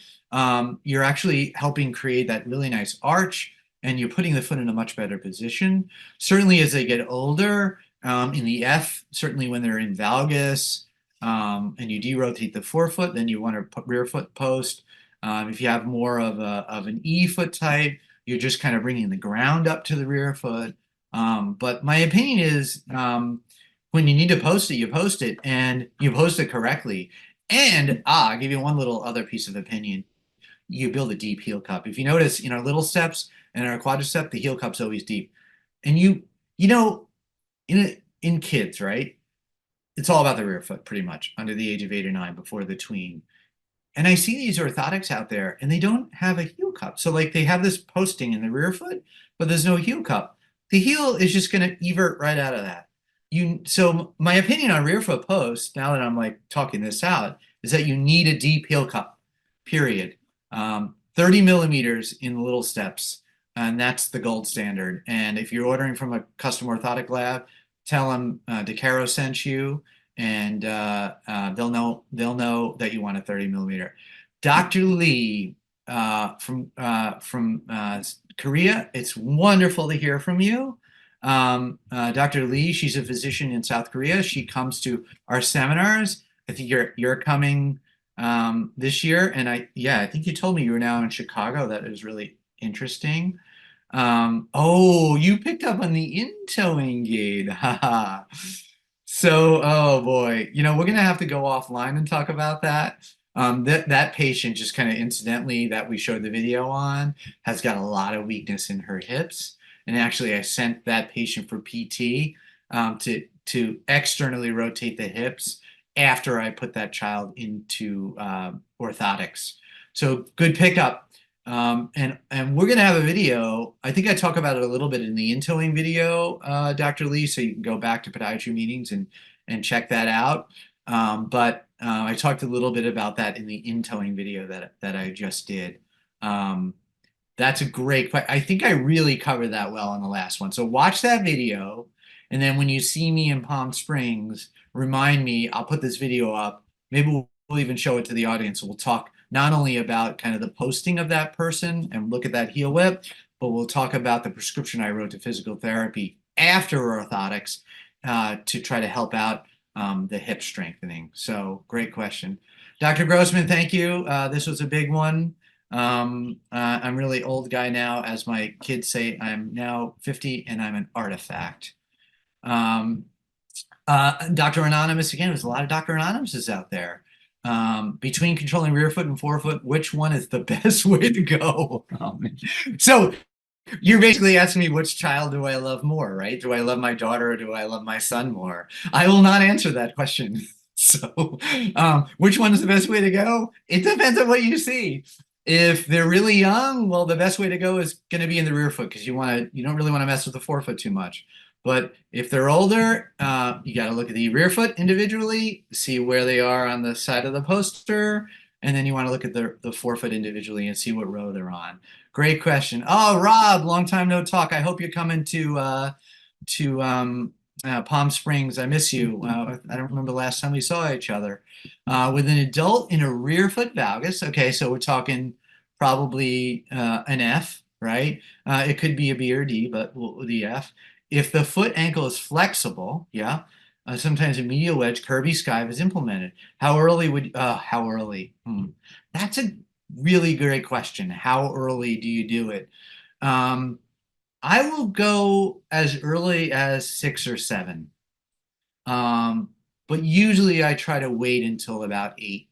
B: you're actually helping create that really nice arch and you're putting the foot in a much better position. Certainly as they get older, in the F, certainly when they're in valgus and you derotate the forefoot, then you want to put rear foot post. If you have more of an E foot type, you're just kind of bringing the ground up to the rear foot. But my opinion is when you need to post it, you post it and you post it correctly. And I'll give you one little other piece of opinion. You build a deep heel cup. If you notice in our little steps and our quadricep, the heel cup's always deep. And you know, in kids, right? It's all about the rear foot pretty much under the age of 8 or 9 before the tween. And I see these orthotics out there and they don't have a heel cup. So like they have this posting in the rear foot, but there's no heel cup. The heel is just going to evert right out of that. So my opinion on rear foot post, now that I'm like talking this out, is that you need a deep heel cup, period. 30 millimeters in the little steps, and that's the gold standard. And if you're ordering from a custom orthotic lab, tell them DeCaro sent you, and they'll know that you want a 30 millimeter. Dr. Lee from Korea, it's wonderful to hear from you. Dr. Lee, she's a physician in South Korea. She comes to our seminars. I think you're coming this year, and I think you told me you were now in Chicago. That is really interesting. Oh, you picked up on the in-towing gate. Haha. So, oh boy, we're gonna have to go offline and talk about that. That patient, just kind of incidentally, that we showed the video on, has got a lot of weakness in her hips. And actually, I sent that patient for PT to externally rotate the hips after I put that child into orthotics. So good pickup. And we're gonna have a video. I think I talk about it a little bit in the in-towing video, Dr. Lee, so you can go back to podiatry meetings and check that out. But I talked a little bit about that in the in-towing video that I just did. That's a great question. I think I really covered that well in the last one. So watch that video, and then when you see me in Palm Springs, remind me. I'll put this video up. Maybe we'll even show it to the audience. We'll talk not only about kind of the posting of that person and look at that heel whip, but we'll talk about the prescription I wrote to physical therapy after orthotics to try to help out the hip strengthening. So great question. Dr. Grossman, thank you. This was a big one. I'm really old guy now. As my kids say, I'm now 50 and I'm an artifact. Dr. Anonymous, again, there's a lot of Dr. Anonymouses out there. Between controlling rear foot and forefoot, which one is the best way to go? So you're basically asking me, which child do I love more, right? Do I love my daughter or do I love my son more? I will not answer that question. So which one is the best way to go? It depends on what you see. If they're really young, well, the best way to go is going to be in the rear foot because you don't really want to mess with the forefoot too much. But if they're older, you got to look at the rear foot individually, see where they are on the side of the poster, and then you want to look at the forefoot individually and see what row they're on. Great question. Oh, Rob, long time no talk. I hope you're coming to Palm Springs. I miss you. I don't remember the last time we saw each other. With an adult in a rear foot valgus. Okay, so we're talking probably an F, right? It could be a B or D, but the F. If the foot ankle is flexible, yeah, sometimes a medial wedge Kirby skive is implemented. How early? That's a really great question. How early do you do it? I will go as early as 6 or 7. But usually I try to wait until about 8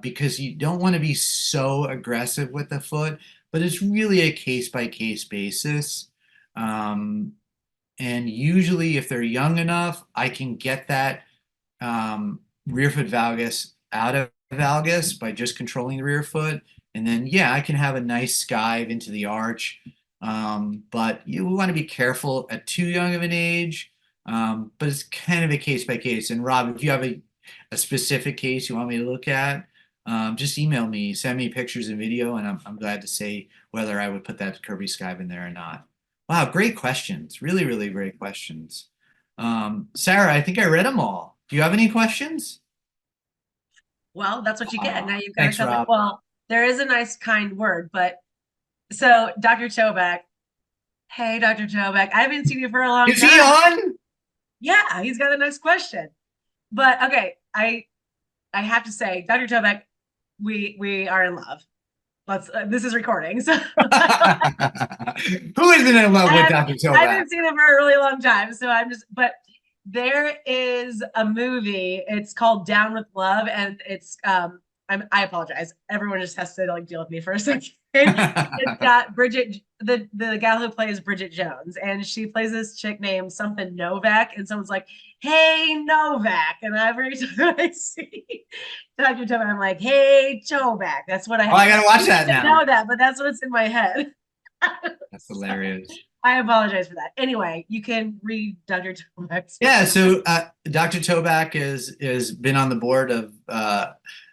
B: because you don't want to be so aggressive with the foot, but it's really a case-by-case basis. And usually if they're young enough, I can get that rear foot valgus out of valgus by just controlling the rear foot. And then, yeah, I can have a nice skive into the arch. But you want to be careful at too young of an age. But it's kind of a case by case. And Rob, if you have a specific case you want me to look at, just email me, send me pictures and video, and I'm glad to say whether I would put that Kirby skive in there or not. Wow, great questions. Really, really great questions. Sarah, I think I read them all. Do you have any questions?
A: Well, that's what you get. Now you've got
B: Thanks,
A: to
B: Rob.
A: well, there is a nice kind word, but so Dr. Choback. Hey, Dr. Choback. I haven't seen you for a long time.
B: Is he on?
A: Yeah, he's got the next question. But okay, I have to say, Dr. Choback, we are in love. This is recording. So
B: who isn't in love with Dr. Choback?
A: I haven't seen him for a really long time, so but there is a movie. It's called Down with Love, and it's I apologize. Everyone just has to deal with me for a second. It's got Bridget, the gal who plays Bridget Jones, and she plays this chick named something Novak, and someone's like, "Hey Novak," and every time I see Dr. Choback, I'm like, "Hey Choback." That's what I have.
B: Oh, I gotta watch that now.
A: I know that, but that's what's in my head.
B: That's hilarious.
A: I apologize for that. Anyway, you can read Dr. Choback's.
B: Yeah, so Dr. Choback is been on the board of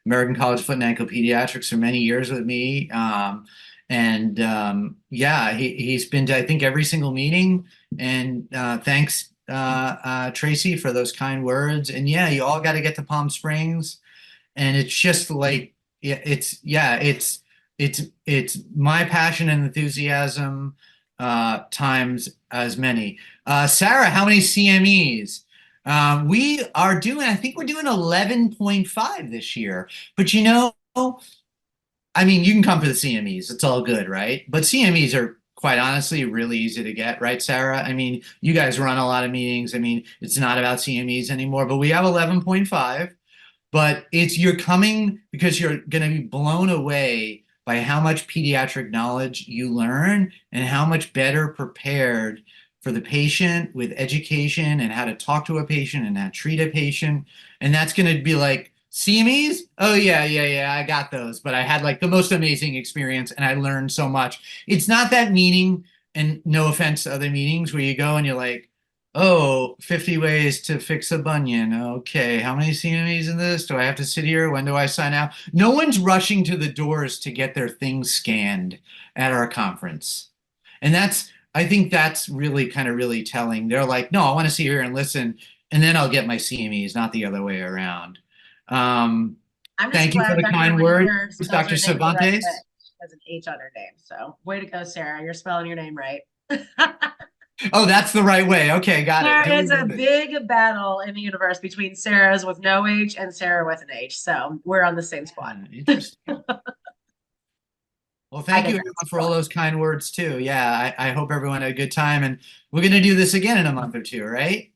B: American College of Foot and Ankle Pediatrics for many years with me. Yeah, he's been to, I think, every single meeting. And thanks, Tracy, for those kind words. And yeah, you all got to get to Palm Springs. And it's just like, it's my passion and enthusiasm. times as many. Sarah, how many CMEs? We are doing, I think we're doing 11.5 this year. But you know, I mean, you can come for the CMEs. It's all good, right? But CMEs are quite honestly really easy to get, right, Sarah? I mean, you guys run a lot of meetings. I mean, it's not about CMEs anymore, but we have 11.5. But you're coming because you're going to be blown away by how much pediatric knowledge you learn and how much better prepared for the patient with education and how to talk to a patient and how to treat a patient. And that's going to be like, CMEs? Oh yeah, I got those. But I had like the most amazing experience and I learned so much. It's not that meeting, and no offense to other meetings where you go and you're like, oh, 50 ways to fix a bunion. Okay, how many CMEs in this? Do I have to sit here? When do I sign out? No one's rushing to the doors to get their things scanned at our conference. And I think that's really kind of really telling. They're like, no, I want to sit here and listen, and then I'll get my CMEs, not the other way around.
A: I'm just
B: Thank you for
A: glad
B: the
A: Dr.
B: kind words,
A: Whitaker spells
B: Dr.
A: her name the right
B: Cervantes.
A: way. Has an H on her name. So way to go, Sarah. You're spelling your name right.
B: Oh, that's the right way. Okay, got it.
A: There is a big battle in the universe between Sarahs with no H and Sarah with an H. So we're on the same squad.
B: Interesting. Well, thank you everyone for all those kind words too. Yeah, I hope everyone had a good time, and we're going to do this again in a month or two, right?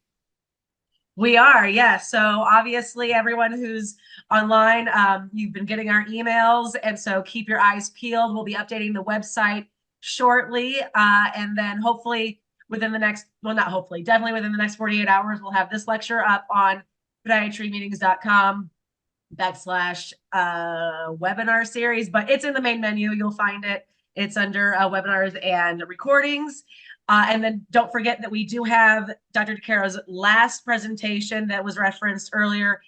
A: We are, yes. So obviously everyone who's online, you've been getting our emails, and so keep your eyes peeled. We'll be updating the website shortly. And then hopefully within the next, well, not hopefully, definitely within the next 48 hours, we'll have this lecture up on podiatrymeetings.com/webinar series, but it's in the main menu. You'll find it. It's under webinars and recordings. And then don't forget that we do have Dr. DeCaro's last presentation that was referenced earlier.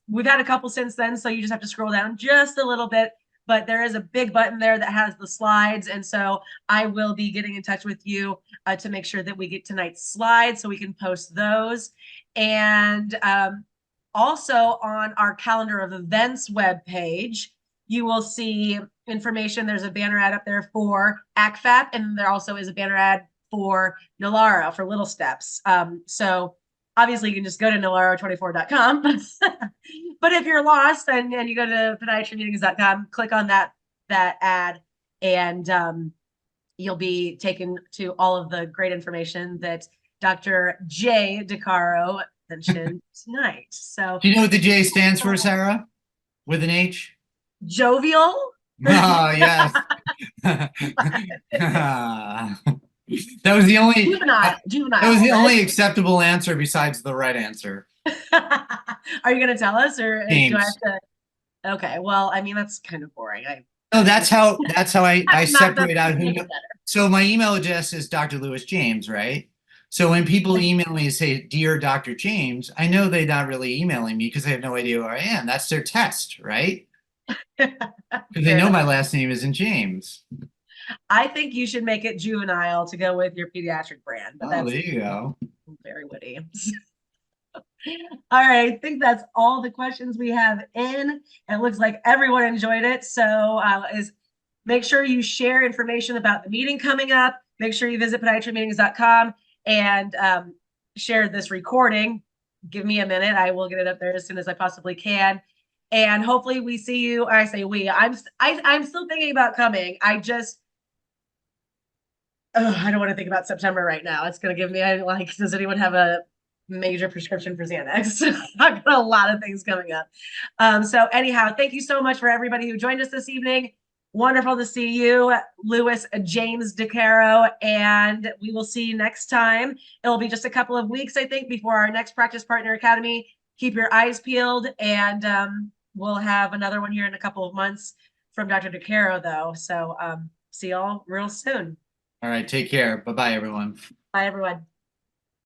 A: We've had a couple since then, so you just have to scroll down just a little bit, but there is a big button there that has the slides. And so I will be getting in touch with you to make sure that we get tonight's slides so we can post those. And also on our calendar of events webpage, you will see information. There's a banner ad up there for ACFAP, and there also is a banner ad for NALARA for Little Steps. So obviously you can just go to nalara24.com, but if you're lost and you go to podiatrymeetings.com, click on that ad, and you'll be taken to all of the great information that Dr. J. DeCaro mentioned tonight. So
B: do you know what the J stands for, Sarah? With an H?
A: Jovial.
B: Oh, yes. That was the only
A: Juvenile.
B: That was the only acceptable answer besides the right answer.
A: Are you going to tell us, or
B: James.
A: do I have to? Okay, well, I mean, that's kind of boring.
B: No, that's how I separate out who. So my email address is Dr. Lewis James, right? So when people email me and say, "Dear Dr. James," I know they're not really emailing me because they have no idea who I am. That's their test, right? Because they know my last name isn't James.
A: I think you should make it Juvenile to go with your pediatric brand.
B: But there you go.
A: Very witty. All right, I think that's all the questions we have in. It looks like everyone enjoyed it. So make sure you share information about the meeting coming up. Make sure you visit podiatrymeetings.com and share this recording. Give me a minute. I will get it up there as soon as I possibly can. And hopefully we see you. I say we. I'm still thinking about coming. I don't want to think about September right now. It's going to give me does anyone have a major prescription for Xanax? I've got a lot of things coming up. So anyhow, thank you so much for everybody who joined us this evening. Wonderful to see you, Lewis James DeCaro, and we will see you next time. It'll be just a couple of weeks, I think, before our next Practice Partner Academy. Keep your eyes peeled, and we'll have another one here in a couple of months from Dr. DeCaro, though. So see y'all real soon.
B: All right, take care. Bye-bye, everyone.
A: Bye, everyone.